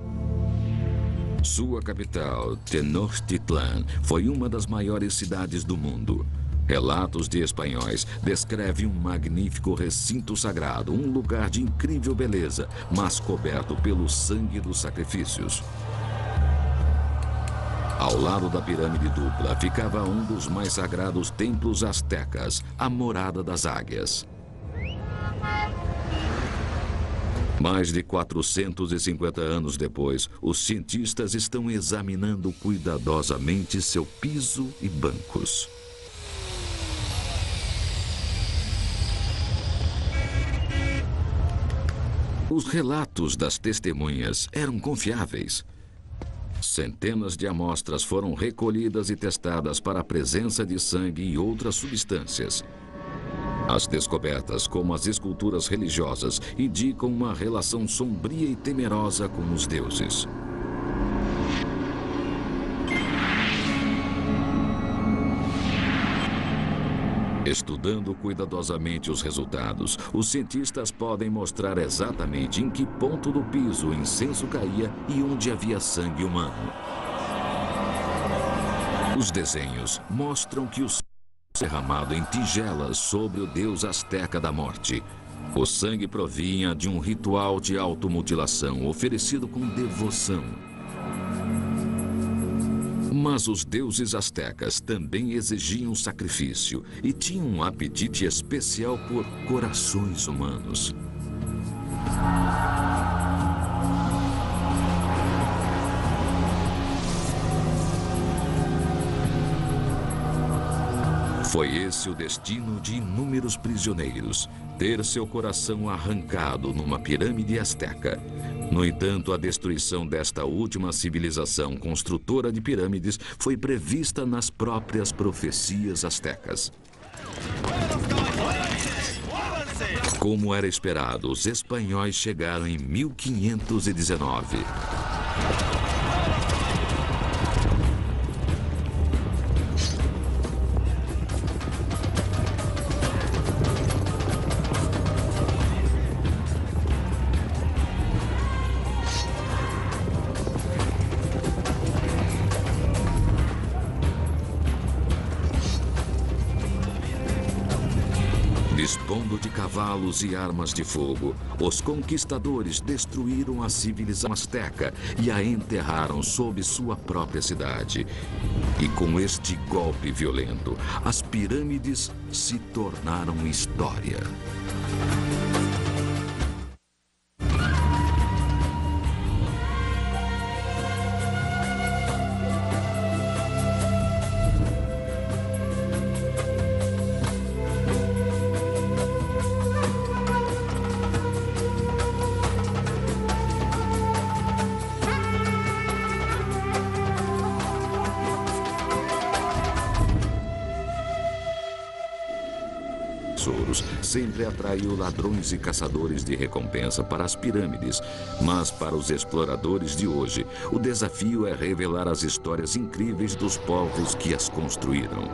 Sua capital, Tenochtitlan, foi uma das maiores cidades do mundo. Relatos de espanhóis descrevem um magnífico recinto sagrado, um lugar de incrível beleza, mas coberto pelo sangue dos sacrifícios. Ao lado da pirâmide dupla ficava um dos mais sagrados templos astecas, a Morada das Águias. Mais de 450 anos depois, os cientistas estão examinando cuidadosamente seu piso e bancos. Os relatos das testemunhas eram confiáveis. Centenas de amostras foram recolhidas e testadas para a presença de sangue e outras substâncias. As descobertas, como as esculturas religiosas, indicam uma relação sombria e temerosa com os deuses. Estudando cuidadosamente os resultados, os cientistas podem mostrar exatamente em que ponto do piso o incenso caía e onde havia sangue humano. Os desenhos mostram que o sangue foi derramado em tigelas sobre o deus asteca da morte. O sangue provinha de um ritual de automutilação oferecido com devoção. Mas os deuses astecas também exigiam sacrifício e tinham um apetite especial por corações humanos. Foi esse o destino de inúmeros prisioneiros, ter seu coração arrancado numa pirâmide asteca. No entanto, a destruição desta última civilização construtora de pirâmides foi prevista nas próprias profecias astecas. Como era esperado, os espanhóis chegaram em 1519. Dispondo de cavalos e armas de fogo, os conquistadores destruíram a civilização asteca e a enterraram sob sua própria cidade. E com este golpe violento, as pirâmides se tornaram história. Sempre atraiu ladrões e caçadores de recompensa para as pirâmides, mas para os exploradores de hoje, o desafio é revelar as histórias incríveis dos povos que as construíram.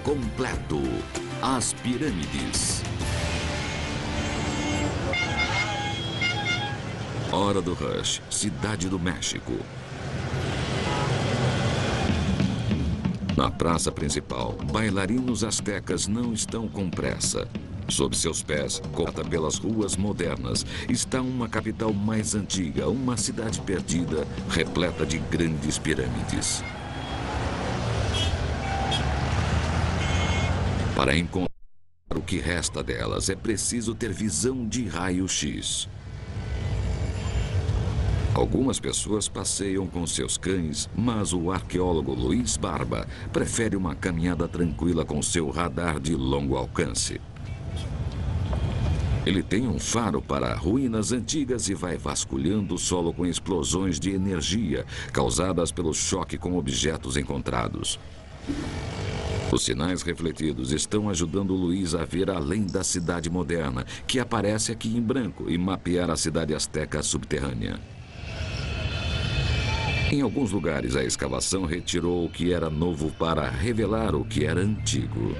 Completo, as pirâmides. Hora do Rush, Cidade do México. Na praça principal, bailarinos astecas não estão com pressa. Sob seus pés, corta pelas ruas modernas, está uma capital mais antiga, uma cidade perdida, repleta de grandes pirâmides. Para encontrar o que resta delas, é preciso ter visão de raio-x. Algumas pessoas passeiam com seus cães, mas o arqueólogo Luiz Barba prefere uma caminhada tranquila com seu radar de longo alcance. Ele tem um faro para ruínas antigas e vai vasculhando o solo com explosões de energia causadas pelo choque com objetos encontrados. Os sinais refletidos estão ajudando o Luiz a ver além da cidade moderna, que aparece aqui em branco, e mapear a cidade asteca subterrânea. Em alguns lugares, a escavação retirou o que era novo para revelar o que era antigo.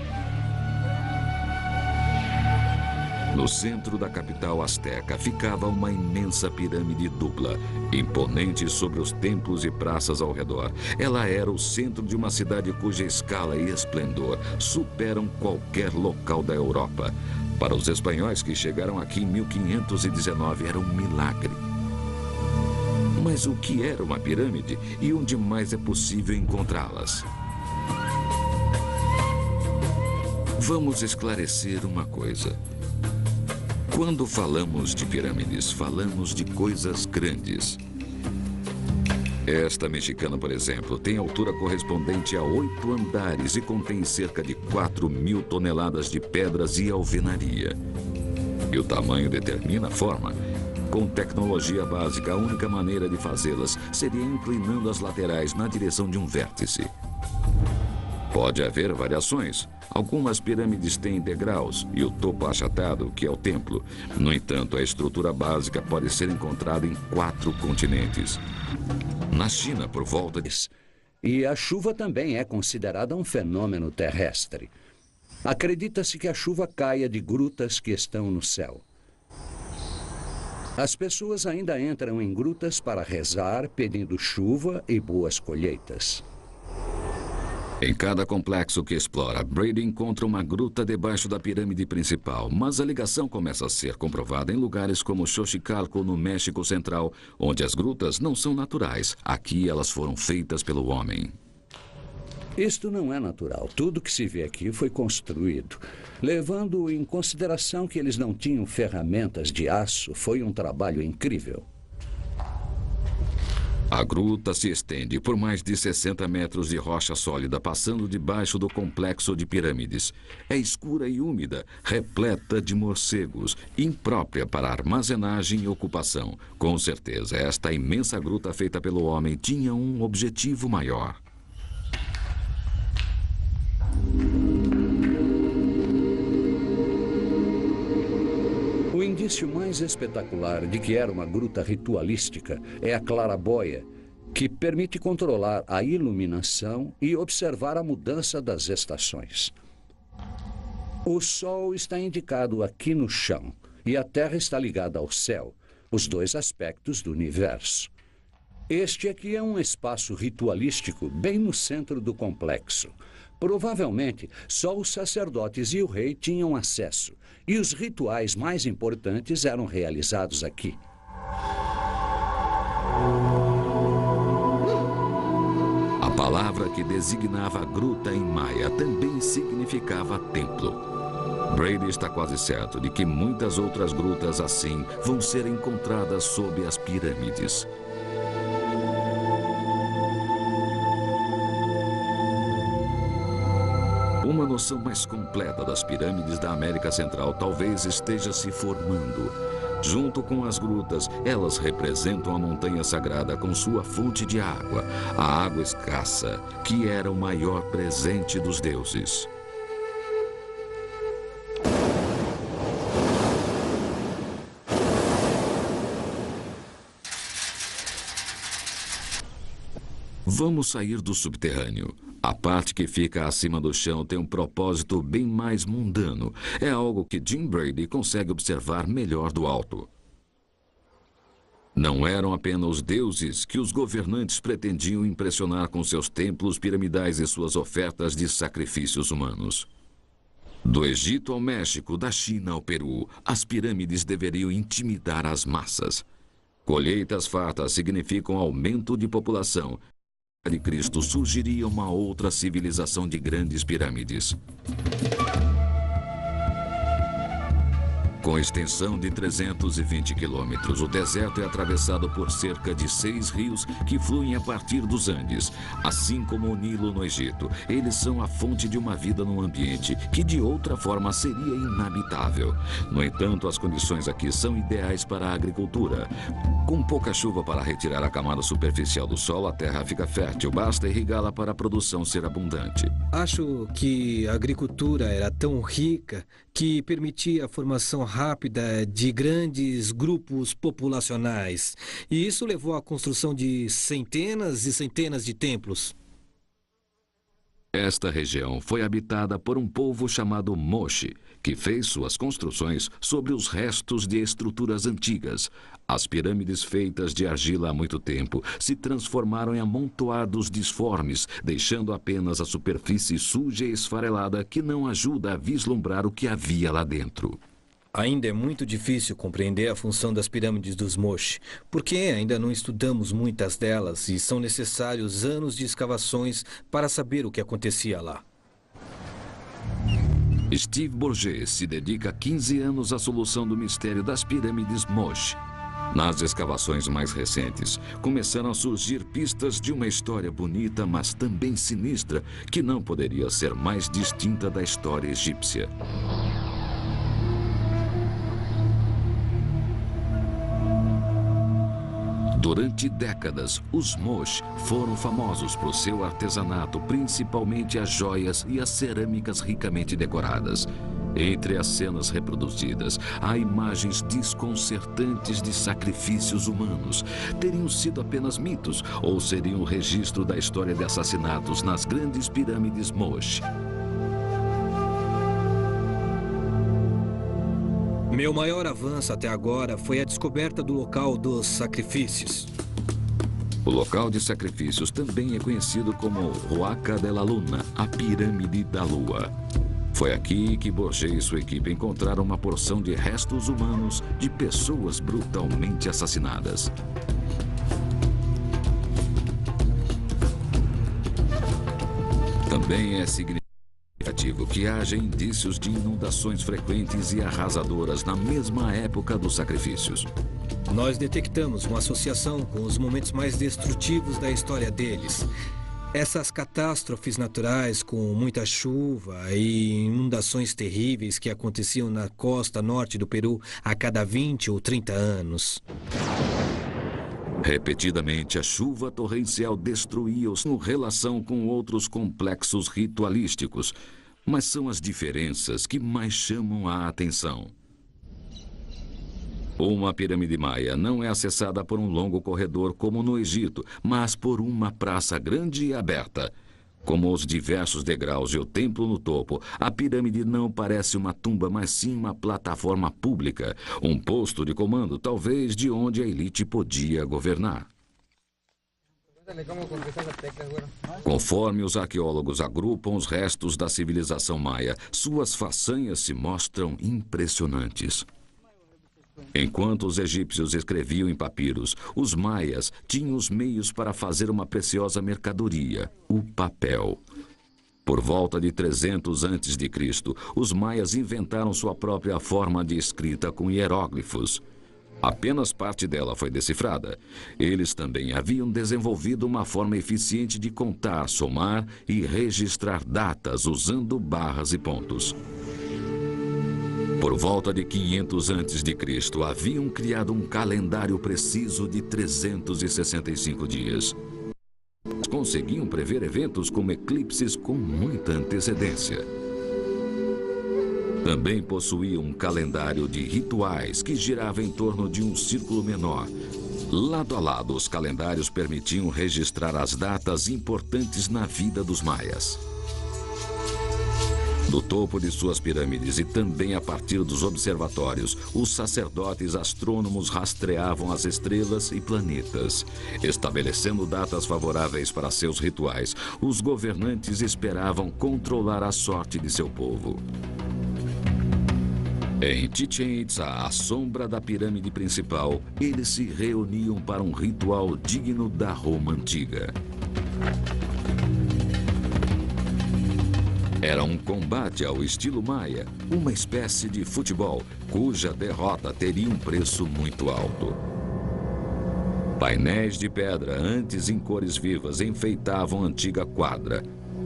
No centro da capital asteca ficava uma imensa pirâmide dupla, imponente sobre os templos e praças ao redor. Ela era o centro de uma cidade cuja escala e esplendor superam qualquer local da Europa. Para os espanhóis que chegaram aqui em 1519 era um milagre. Mas o que era uma pirâmide e onde mais é possível encontrá-las? Vamos esclarecer uma coisa. Quando falamos de pirâmides, falamos de coisas grandes. Esta mexicana, por exemplo, tem altura correspondente a 8 andares e contém cerca de 4.000 toneladas de pedras e alvenaria. E o tamanho determina a forma. Com tecnologia básica, a única maneira de fazê-las seria inclinando as laterais na direção de um vértice. Pode haver variações. Algumas pirâmides têm degraus e o topo achatado, que é o templo. No entanto, a estrutura básica pode ser encontrada em 4 continentes. Na China, por volta de... E a chuva também é considerada um fenômeno terrestre. Acredita-se que a chuva caia de grutas que estão no céu. As pessoas ainda entram em grutas para rezar, pedindo chuva e boas colheitas. Em cada complexo que explora, Brady encontra uma gruta debaixo da pirâmide principal, mas a ligação começa a ser comprovada em lugares como Xochicalco, no México Central, onde as grutas não são naturais. Aqui elas foram feitas pelo homem. Isto não é natural. Tudo que se vê aqui foi construído. Levando em consideração que eles não tinham ferramentas de aço, foi um trabalho incrível. A gruta se estende por mais de 60 metros de rocha sólida, passando debaixo do complexo de pirâmides. É escura e úmida, repleta de morcegos, imprópria para armazenagem e ocupação. Com certeza, esta imensa gruta feita pelo homem tinha um objetivo maior. O indício mais espetacular de que era uma gruta ritualística é a claraboia, que permite controlar a iluminação e observar a mudança das estações. O Sol está indicado aqui no chão e a Terra está ligada ao céu, os dois aspectos do universo. Este aqui é um espaço ritualístico bem no centro do complexo. Provavelmente, só os sacerdotes e o rei tinham acesso, e os rituais mais importantes eram realizados aqui. A palavra que designava a gruta em maia também significava templo. Brady está quase certo de que muitas outras grutas assim vão ser encontradas sob as pirâmides. Uma noção mais completa das pirâmides da América Central talvez esteja se formando. Junto com as grutas, elas representam a montanha sagrada com sua fonte de água, a água escassa, que era o maior presente dos deuses. Vamos sair do subterrâneo. A parte que fica acima do chão tem um propósito bem mais mundano. É algo que Jim Brady consegue observar melhor do alto. Não eram apenas os deuses que os governantes pretendiam impressionar com seus templos piramidais e suas ofertas de sacrifícios humanos. Do Egito ao México, da China ao Peru, as pirâmides deveriam intimidar as massas. Colheitas fartas significam aumento de população. De Cristo surgiria uma outra civilização de grandes pirâmides. Com extensão de 320 quilômetros, o deserto é atravessado por cerca de 6 rios que fluem a partir dos Andes. Assim como o Nilo no Egito, eles são a fonte de uma vida num ambiente que de outra forma seria inabitável. No entanto, as condições aqui são ideais para a agricultura. Com pouca chuva para retirar a camada superficial do solo, a terra fica fértil, basta irrigá-la para a produção ser abundante. Acho que a agricultura era tão rica que permitia a formação rápida de grandes grupos populacionais. E isso levou à construção de centenas e centenas de templos. Esta região foi habitada por um povo chamado Moche, que fez suas construções sobre os restos de estruturas antigas. As pirâmides feitas de argila há muito tempo se transformaram em amontoados disformes, deixando apenas a superfície suja e esfarelada que não ajuda a vislumbrar o que havia lá dentro. Ainda é muito difícil compreender a função das pirâmides dos Moche, porque ainda não estudamos muitas delas e são necessários anos de escavações para saber o que acontecia lá. Steve Borges se dedica há 15 anos à solução do mistério das pirâmides Moche. Nas escavações mais recentes, começaram a surgir pistas de uma história bonita, mas também sinistra, que não poderia ser mais distinta da história egípcia. Durante décadas, os Moche foram famosos por seu artesanato, principalmente as joias e as cerâmicas ricamente decoradas. Entre as cenas reproduzidas, há imagens desconcertantes de sacrifícios humanos. Teriam sido apenas mitos ou seriam o registro da história de assassinatos nas grandes pirâmides Moche? Meu maior avanço até agora foi a descoberta do local dos sacrifícios. O local de sacrifícios também é conhecido como Huaca de la Luna, a Pirâmide da Lua. Foi aqui que Bourget e sua equipe encontraram uma porção de restos humanos de pessoas brutalmente assassinadas. Também é significativo que haja indícios de inundações frequentes e arrasadoras na mesma época dos sacrifícios. Nós detectamos uma associação com os momentos mais destrutivos da história deles. Essas catástrofes naturais com muita chuva e inundações terríveis que aconteciam na costa norte do Peru a cada 20 ou 30 anos. Repetidamente, a chuva torrencial destruía-os em relação com outros complexos ritualísticos, mas são as diferenças que mais chamam a atenção. Uma pirâmide maia não é acessada por um longo corredor como no Egito, mas por uma praça grande e aberta. Como os diversos degraus e o templo no topo, a pirâmide não parece uma tumba, mas sim uma plataforma pública, um posto de comando, talvez de onde a elite podia governar. Conforme os arqueólogos agrupam os restos da civilização maia, suas façanhas se mostram impressionantes. Enquanto os egípcios escreviam em papiros, os maias tinham os meios para fazer uma preciosa mercadoria, o papel. Por volta de 300 a.C., os maias inventaram sua própria forma de escrita com hieróglifos. Apenas parte dela foi decifrada. Eles também haviam desenvolvido uma forma eficiente de contar, somar e registrar datas usando barras e pontos. Por volta de 500 a.C., haviam criado um calendário preciso de 365 dias. Conseguiam prever eventos como eclipses com muita antecedência. Também possuíam um calendário de rituais que girava em torno de um círculo menor. Lado a lado, os calendários permitiam registrar as datas importantes na vida dos maias. Do topo de suas pirâmides e também a partir dos observatórios, os sacerdotes astrônomos rastreavam as estrelas e planetas. Estabelecendo datas favoráveis para seus rituais, os governantes esperavam controlar a sorte de seu povo. Em Chichén Itzá, à sombra da pirâmide principal, eles se reuniam para um ritual digno da Roma antiga. Era um combate ao estilo maia, uma espécie de futebol, cuja derrota teria um preço muito alto. Painéis de pedra, antes em cores vivas, enfeitavam a antiga quadra.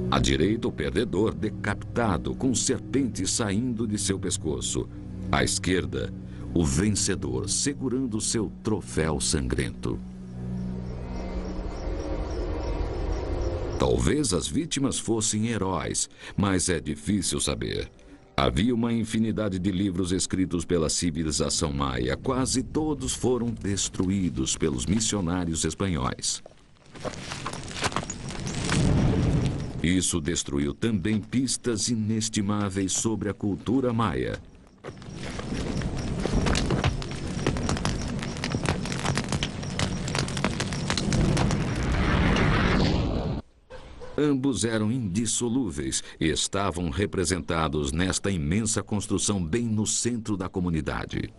À direita, o perdedor decapitado, com serpentes saindo de seu pescoço. À esquerda, o vencedor segurando seu troféu sangrento. Talvez as vítimas fossem heróis, mas é difícil saber. Havia uma infinidade de livros escritos pela civilização maia. Quase todos foram destruídos pelos missionários espanhóis. Isso destruiu também pistas inestimáveis sobre a cultura maia. Ambos eram indissolúveis e estavam representados nesta imensa construção bem no centro da comunidade.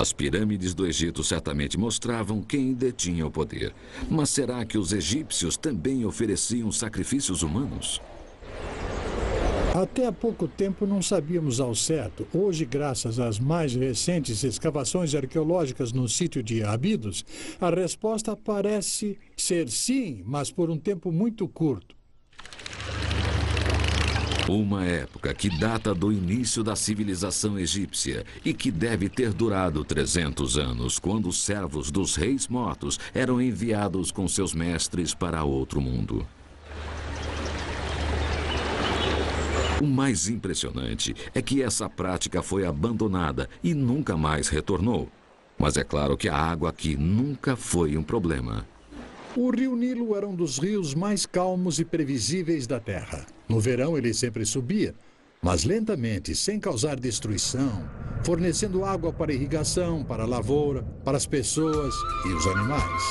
As pirâmides do Egito certamente mostravam quem detinha o poder. Mas será que os egípcios também ofereciam sacrifícios humanos? Até há pouco tempo não sabíamos ao certo. Hoje, graças às mais recentes escavações arqueológicas no sítio de Abidos, a resposta parece ser sim, mas por um tempo muito curto. Uma época que data do início da civilização egípcia e que deve ter durado 300 anos, quando os servos dos reis mortos eram enviados com seus mestres para outro mundo. O mais impressionante é que essa prática foi abandonada e nunca mais retornou. Mas é claro que a água aqui nunca foi um problema. O rio Nilo era um dos rios mais calmos e previsíveis da Terra. No verão ele sempre subia, mas lentamente, sem causar destruição, fornecendo água para irrigação, para a lavoura, para as pessoas e os animais.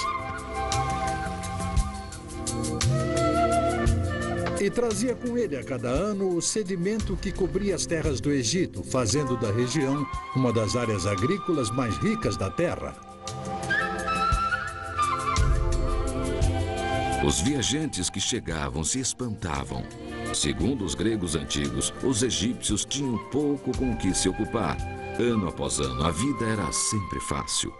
E trazia com ele a cada ano o sedimento que cobria as terras do Egito, fazendo da região uma das áreas agrícolas mais ricas da Terra. Os viajantes que chegavam se espantavam. Segundo os gregos antigos, os egípcios tinham pouco com o que se ocupar. Ano após ano, a vida era sempre fácil.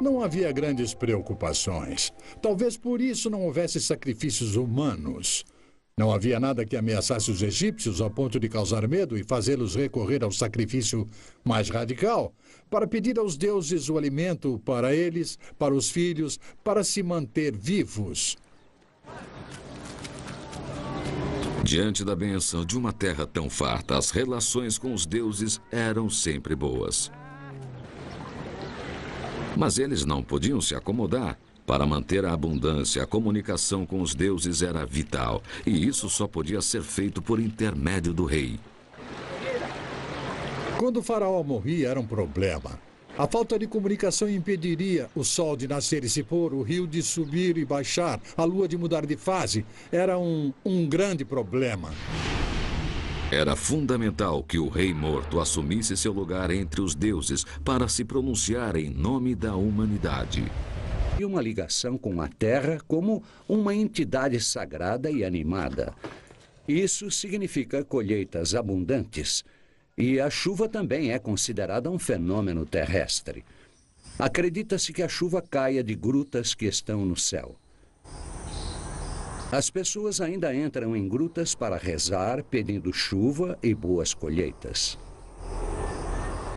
Não havia grandes preocupações. Talvez por isso não houvesse sacrifícios humanos. Não havia nada que ameaçasse os egípcios ao ponto de causar medo e fazê-los recorrer ao sacrifício mais radical, para pedir aos deuses o alimento para eles, para os filhos, para se manter vivos. Diante da bênção de uma terra tão farta, as relações com os deuses eram sempre boas. Mas eles não podiam se acomodar. Para manter a abundância, a comunicação com os deuses era vital, e isso só podia ser feito por intermédio do rei. Quando o faraó morria, era um problema. A falta de comunicação impediria o sol de nascer e se pôr, o rio de subir e baixar, a lua de mudar de fase. Era um grande problema. Era fundamental que o rei morto assumisse seu lugar entre os deuses para se pronunciar em nome da humanidade. E uma ligação com a terra como uma entidade sagrada e animada. Isso significa colheitas abundantes. E a chuva também é considerada um fenômeno terrestre. Acredita-se que a chuva caia de grutas que estão no céu. As pessoas ainda entram em grutas para rezar, pedindo chuva e boas colheitas.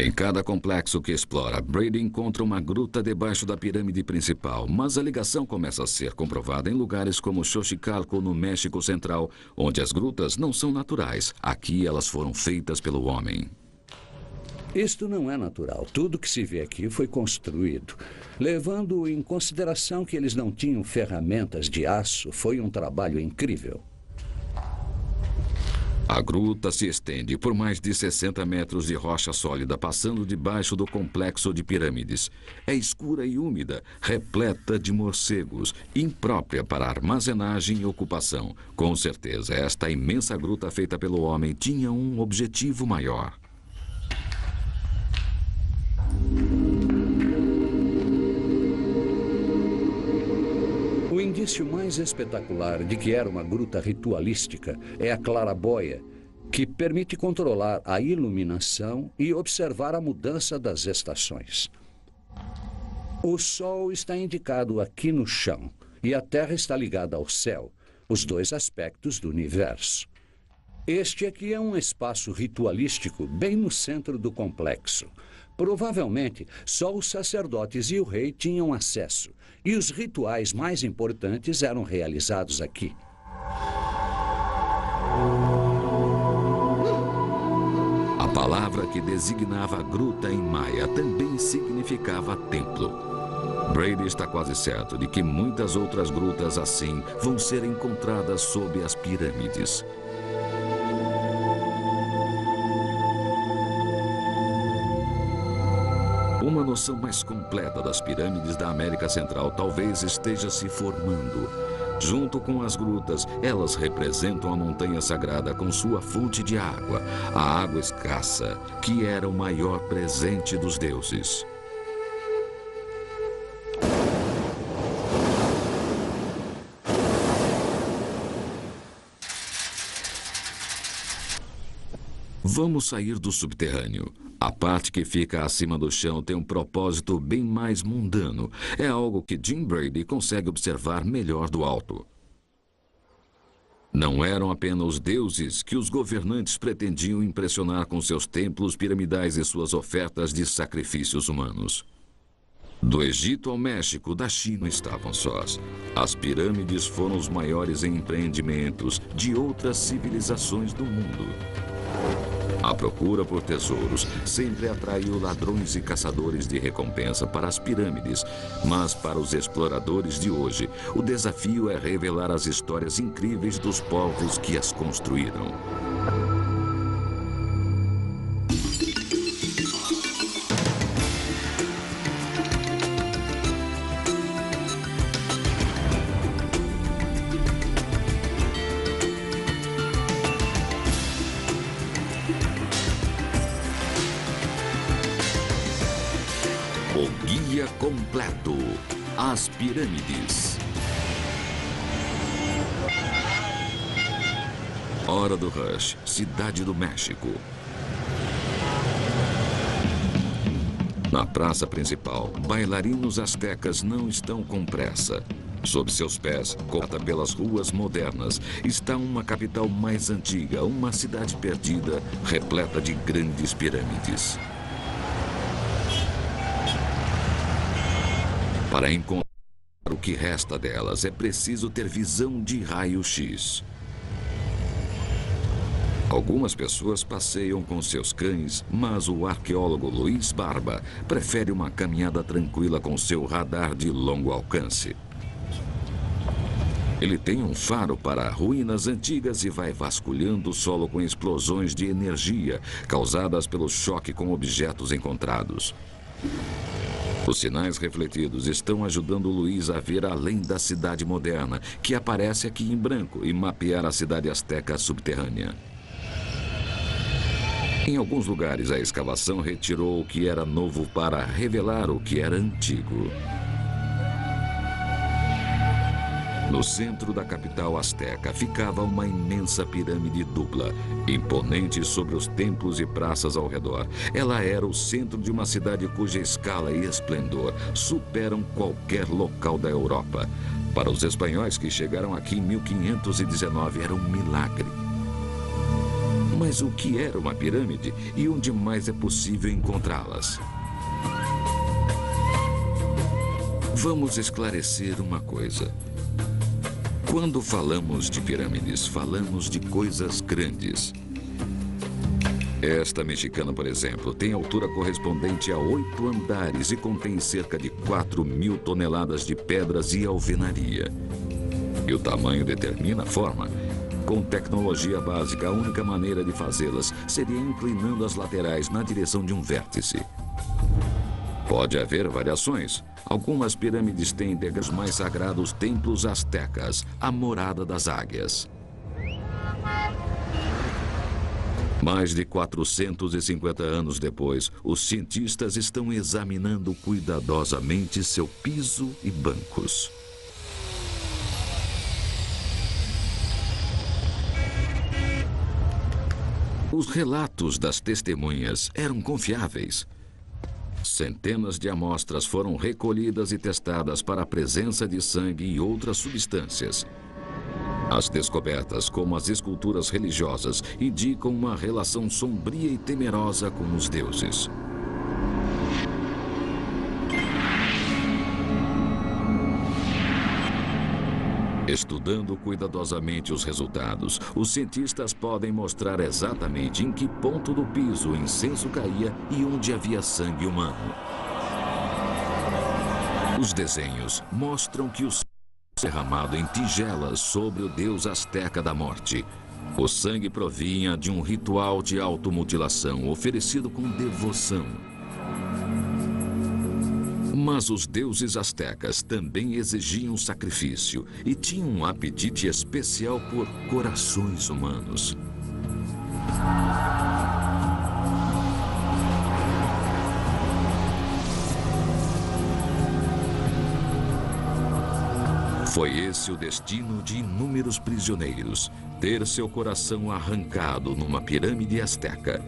Em cada complexo que explora, Brady encontra uma gruta debaixo da pirâmide principal, mas a ligação começa a ser comprovada em lugares como Xochicalco, no México Central, onde as grutas não são naturais. Aqui elas foram feitas pelo homem. Isto não é natural. Tudo que se vê aqui foi construído. Levando em consideração que eles não tinham ferramentas de aço, foi um trabalho incrível. A gruta se estende por mais de 60 metros de rocha sólida, passando debaixo do complexo de pirâmides. É escura e úmida, repleta de morcegos, imprópria para armazenagem e ocupação. Com certeza, esta imensa gruta feita pelo homem tinha um objetivo maior. O indício mais espetacular de que era uma gruta ritualística é a claraboia, que permite controlar a iluminação e observar a mudança das estações. O Sol está indicado aqui no chão e a Terra está ligada ao céu, os dois aspectos do universo. Este aqui é um espaço ritualístico bem no centro do complexo. Provavelmente, só os sacerdotes e o rei tinham acesso, e os rituais mais importantes eram realizados aqui. A palavra que designava a gruta em maia também significava templo. Brady está quase certo de que muitas outras grutas assim vão ser encontradas sob as pirâmides. Uma noção mais completa das pirâmides da América Central talvez esteja se formando. Junto com as grutas, elas representam a montanha sagrada com sua fonte de água, a água escassa, que era o maior presente dos deuses. Vamos sair do subterrâneo. A parte que fica acima do chão tem um propósito bem mais mundano. É algo que Jim Brady consegue observar melhor do alto. Não eram apenas os deuses que os governantes pretendiam impressionar com seus templos piramidais e suas ofertas de sacrifícios humanos. Do Egito ao México, da China estavam sós. As pirâmides foram os maiores empreendimentos de outras civilizações do mundo. A procura por tesouros sempre atraiu ladrões e caçadores de recompensa para as pirâmides, mas para os exploradores de hoje, o desafio é revelar as histórias incríveis dos povos que as construíram. O guia completo: As Pirâmides. Hora do Rush, Cidade do México. Na praça principal, bailarinos astecas não estão com pressa. Sob seus pés, corta pelas ruas modernas, está uma capital mais antiga, uma cidade perdida, repleta de grandes pirâmides. Para encontrar o que resta delas, é preciso ter visão de raio-x. Algumas pessoas passeiam com seus cães, mas o arqueólogo Luiz Barba prefere uma caminhada tranquila com seu radar de longo alcance. Ele tem um faro para ruínas antigas e vai vasculhando o solo com explosões de energia causadas pelo choque com objetos encontrados. Os sinais refletidos estão ajudando Luiz a ver além da cidade moderna, que aparece aqui em branco, e mapear a cidade asteca subterrânea. Em alguns lugares, a escavação retirou o que era novo para revelar o que era antigo. No centro da capital asteca ficava uma imensa pirâmide dupla, imponente sobre os templos e praças ao redor. Ela era o centro de uma cidade cuja escala e esplendor superam qualquer local da Europa. Para os espanhóis que chegaram aqui em 1519, era um milagre. Mas o que era uma pirâmide e onde mais é possível encontrá-las? Vamos esclarecer uma coisa. Quando falamos de pirâmides, falamos de coisas grandes. Esta mexicana, por exemplo, tem altura correspondente a 8 andares e contém cerca de 4.000 toneladas de pedras e alvenaria. E o tamanho determina a forma. Com tecnologia básica, a única maneira de fazê-las seria inclinando as laterais na direção de um vértice. Pode haver variações. Algumas pirâmides têm degraus mais sagrados templos astecas, a morada das águias. Mais de 450 anos depois, os cientistas estão examinando cuidadosamente seu piso e bancos. Os relatos das testemunhas eram confiáveis. Centenas de amostras foram recolhidas e testadas para a presença de sangue e outras substâncias. As descobertas, como as esculturas religiosas, indicam uma relação sombria e temerosa com os deuses. Estudando cuidadosamente os resultados, os cientistas podem mostrar exatamente em que ponto do piso o incenso caía e onde havia sangue humano. Os desenhos mostram que o sangue foi derramado em tigelas sobre o deus asteca da morte. O sangue provinha de um ritual de automutilação oferecido com devoção. Mas os deuses astecas também exigiam sacrifício e tinham um apetite especial por corações humanos. Foi esse o destino de inúmeros prisioneiros, ter seu coração arrancado numa pirâmide asteca.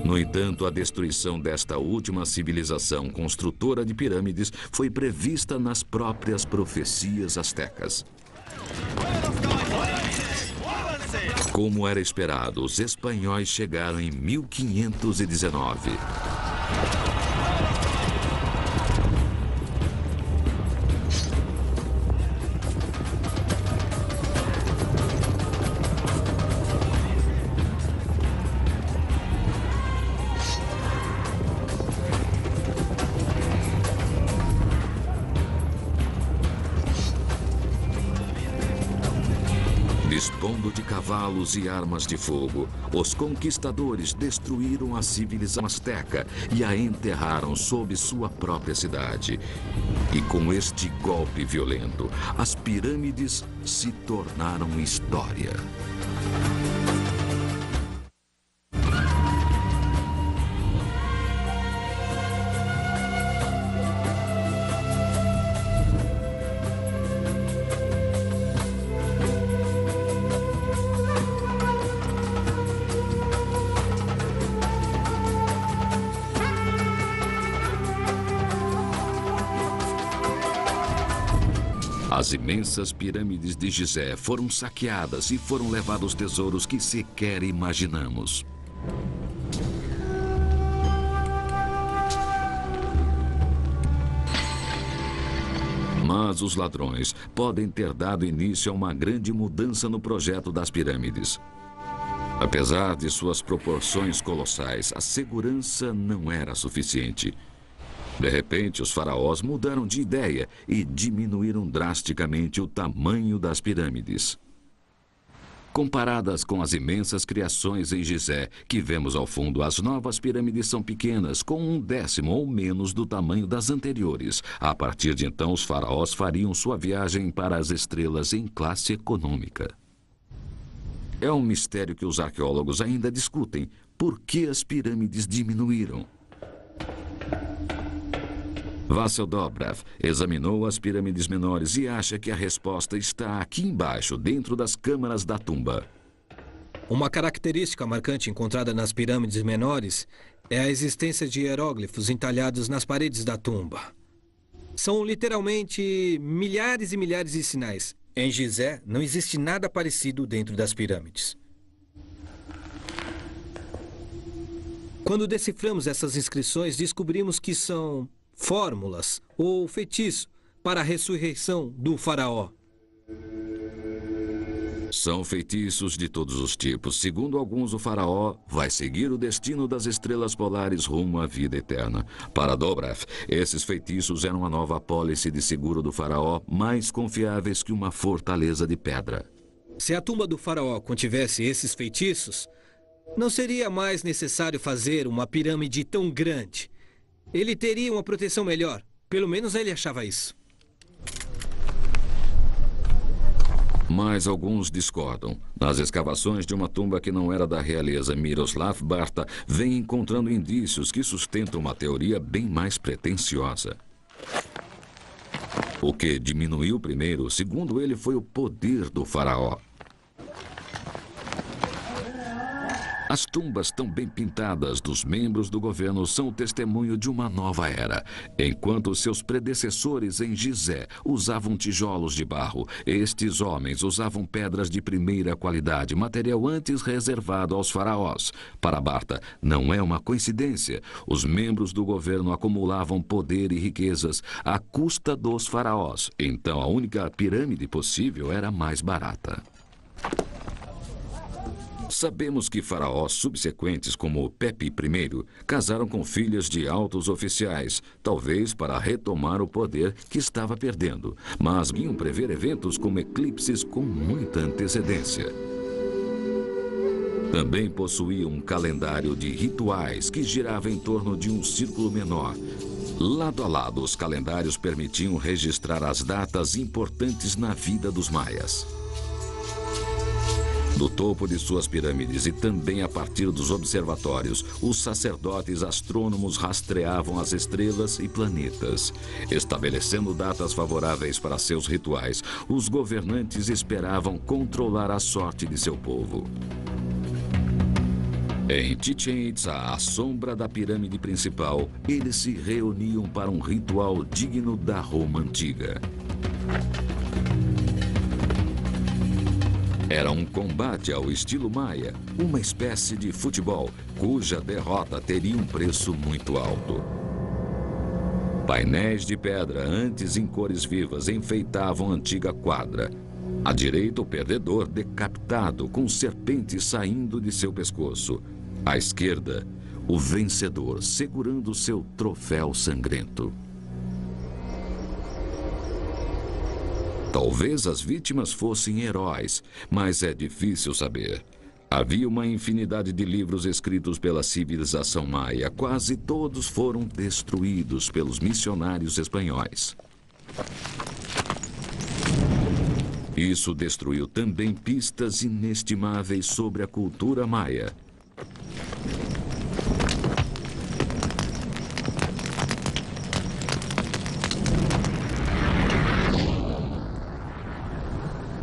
No entanto, a destruição desta última civilização construtora de pirâmides foi prevista nas próprias profecias astecas. Como era esperado, os espanhóis chegaram em 1519. estrondo de cavalos e armas de fogo, os conquistadores destruíram a civilização asteca e a enterraram sob sua própria cidade. E com este golpe violento, as pirâmides se tornaram história. As imensas pirâmides de Gizé foram saqueadas e foram levados tesouros que sequer imaginamos. Mas os ladrões podem ter dado início a uma grande mudança no projeto das pirâmides. Apesar de suas proporções colossais, a segurança não era suficiente. De repente, os faraós mudaram de ideia e diminuíram drasticamente o tamanho das pirâmides. Comparadas com as imensas criações em Gizé que vemos ao fundo, as novas pirâmides são pequenas, com 1/10 ou menos do tamanho das anteriores. A partir de então, os faraós fariam sua viagem para as estrelas em classe econômica. É um mistério que os arqueólogos ainda discutem. Por que as pirâmides diminuíram? Vassel Dobrev examinou as pirâmides menores e acha que a resposta está aqui embaixo, dentro das câmaras da tumba. Uma característica marcante encontrada nas pirâmides menores é a existência de hieróglifos entalhados nas paredes da tumba. São literalmente milhares e milhares de sinais. Em Gizé, não existe nada parecido dentro das pirâmides. Quando deciframos essas inscrições, descobrimos que são fórmulas ou feitiço para a ressurreição do faraó. São feitiços de todos os tipos. Segundo alguns, o faraó vai seguir o destino das estrelas polares rumo à vida eterna. Para Dobrev, esses feitiços eram a nova apólice de seguro do faraó, mais confiáveis que uma fortaleza de pedra. Se a tumba do faraó contivesse esses feitiços, não seria mais necessário fazer uma pirâmide tão grande. Ele teria uma proteção melhor. Pelo menos ele achava isso. Mas alguns discordam. Nas escavações de uma tumba que não era da realeza, Miroslav Barta vem encontrando indícios que sustentam uma teoria bem mais pretensiosa. O que diminuiu primeiro, segundo ele, foi o poder do faraó. As tumbas tão bem pintadas dos membros do governo são o testemunho de uma nova era. Enquanto seus predecessores em Gizé usavam tijolos de barro, estes homens usavam pedras de primeira qualidade, material antes reservado aos faraós. Para Barta, não é uma coincidência. Os membros do governo acumulavam poder e riquezas à custa dos faraós. Então, a única pirâmide possível era mais barata. Sabemos que faraós subsequentes, como Pepi I, casaram com filhas de altos oficiais, talvez para retomar o poder que estava perdendo, mas iam prever eventos como eclipses com muita antecedência. Também possuíam um calendário de rituais que girava em torno de um círculo menor. Lado a lado, os calendários permitiam registrar as datas importantes na vida dos maias. Do topo de suas pirâmides e também a partir dos observatórios, os sacerdotes astrônomos rastreavam as estrelas e planetas. Estabelecendo datas favoráveis para seus rituais, os governantes esperavam controlar a sorte de seu povo. Em Chichén Itzá, à sombra da pirâmide principal, eles se reuniam para um ritual digno da Roma antiga. Era um combate ao estilo maia, uma espécie de futebol, cuja derrota teria um preço muito alto. Painéis de pedra, antes em cores vivas, enfeitavam a antiga quadra. À direita, o perdedor decapitado, com serpentes saindo de seu pescoço. À esquerda, o vencedor segurando seu troféu sangrento. Talvez as vítimas fossem heróis, mas é difícil saber. Havia uma infinidade de livros escritos pela civilização maia. Quase todos foram destruídos pelos missionários espanhóis. Isso destruiu também pistas inestimáveis sobre a cultura maia.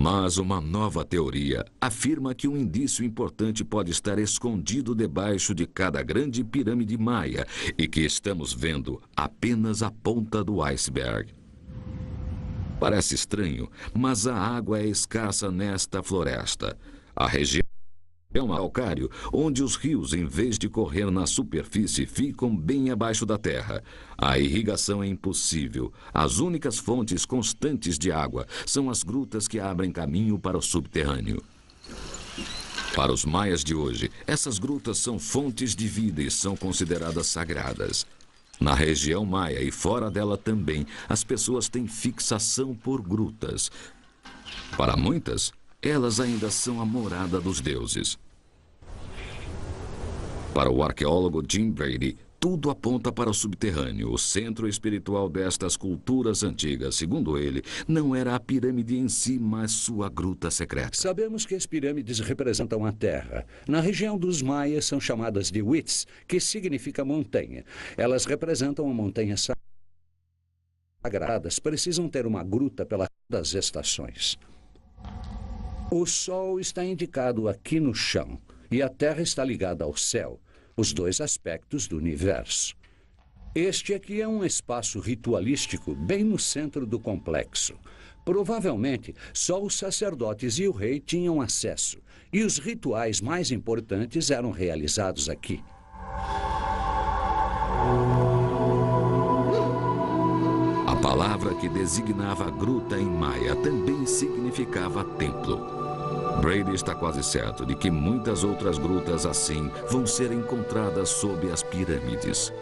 Mas uma nova teoria afirma que um indício importante pode estar escondido debaixo de cada grande pirâmide maia e que estamos vendo apenas a ponta do iceberg. Parece estranho, mas a água é escassa nesta floresta. A região é um calcário onde os rios, em vez de correr na superfície, ficam bem abaixo da terra. A irrigação é impossível. As únicas fontes constantes de água são as grutas que abrem caminho para o subterrâneo. Para os maias de hoje, essas grutas são fontes de vida e são consideradas sagradas. Na região maia e fora dela também, as pessoas têm fixação por grutas. Para muitas, elas ainda são a morada dos deuses. Para o arqueólogo Jim Brady, tudo aponta para o subterrâneo, o centro espiritual destas culturas antigas. Segundo ele, não era a pirâmide em si, mas sua gruta secreta. Sabemos que as pirâmides representam a terra. Na região dos maias são chamadas de Huitz, que significa montanha. Elas representam a montanha sagradas, precisam ter uma gruta pelas das estações. O sol está indicado aqui no chão e a terra está ligada ao céu, os dois aspectos do universo. Este aqui é um espaço ritualístico bem no centro do complexo. Provavelmente, só os sacerdotes e o rei tinham acesso, e os rituais mais importantes eram realizados aqui. A palavra que designava a gruta em maia também significava templo. Brady está quase certo de que muitas outras grutas assim vão ser encontradas sob as pirâmides.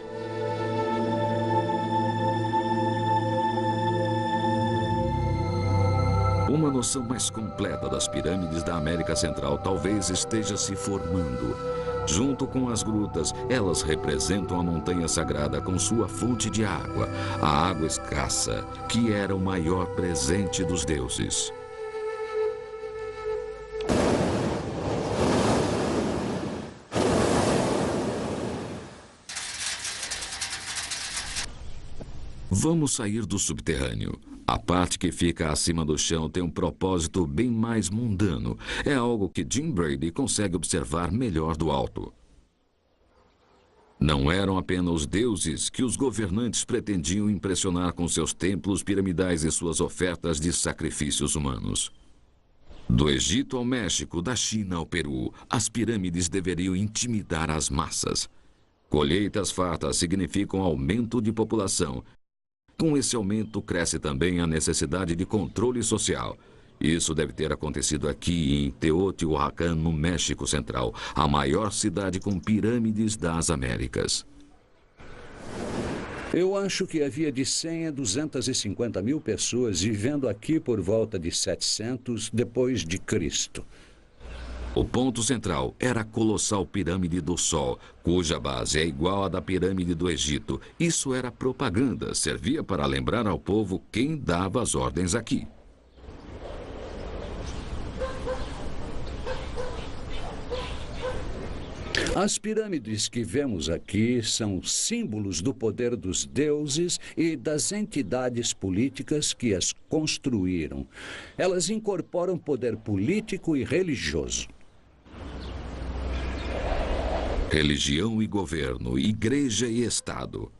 Uma noção mais completa das pirâmides da América Central talvez esteja se formando. Junto com as grutas, elas representam a montanha sagrada com sua fonte de água, a água escassa, que era o maior presente dos deuses. Vamos sair do subterrâneo. A parte que fica acima do chão tem um propósito bem mais mundano. É algo que Jim Brady consegue observar melhor do alto. Não eram apenas os deuses que os governantes pretendiam impressionar com seus templos piramidais e suas ofertas de sacrifícios humanos. Do Egito ao México, da China ao Peru, as pirâmides deveriam intimidar as massas. Colheitas fartas significam aumento de população. Com esse aumento, cresce também a necessidade de controle social. Isso deve ter acontecido aqui em Teotihuacan, no México Central, a maior cidade com pirâmides das Américas. Eu acho que havia de 100 a 250 mil pessoas vivendo aqui por volta de 700 depois de Cristo. O ponto central era a colossal pirâmide do Sol, cuja base é igual à da pirâmide do Egito. Isso era propaganda, servia para lembrar ao povo quem dava as ordens aqui. As pirâmides que vemos aqui são símbolos do poder dos deuses e das entidades políticas que as construíram. Elas incorporam poder político e religioso. Religião e governo, igreja e Estado.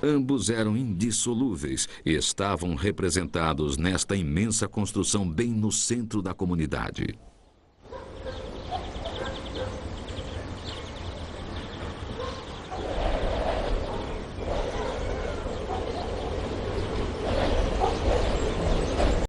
Ambos eram indissolúveis e estavam representados nesta imensa construção bem no centro da comunidade.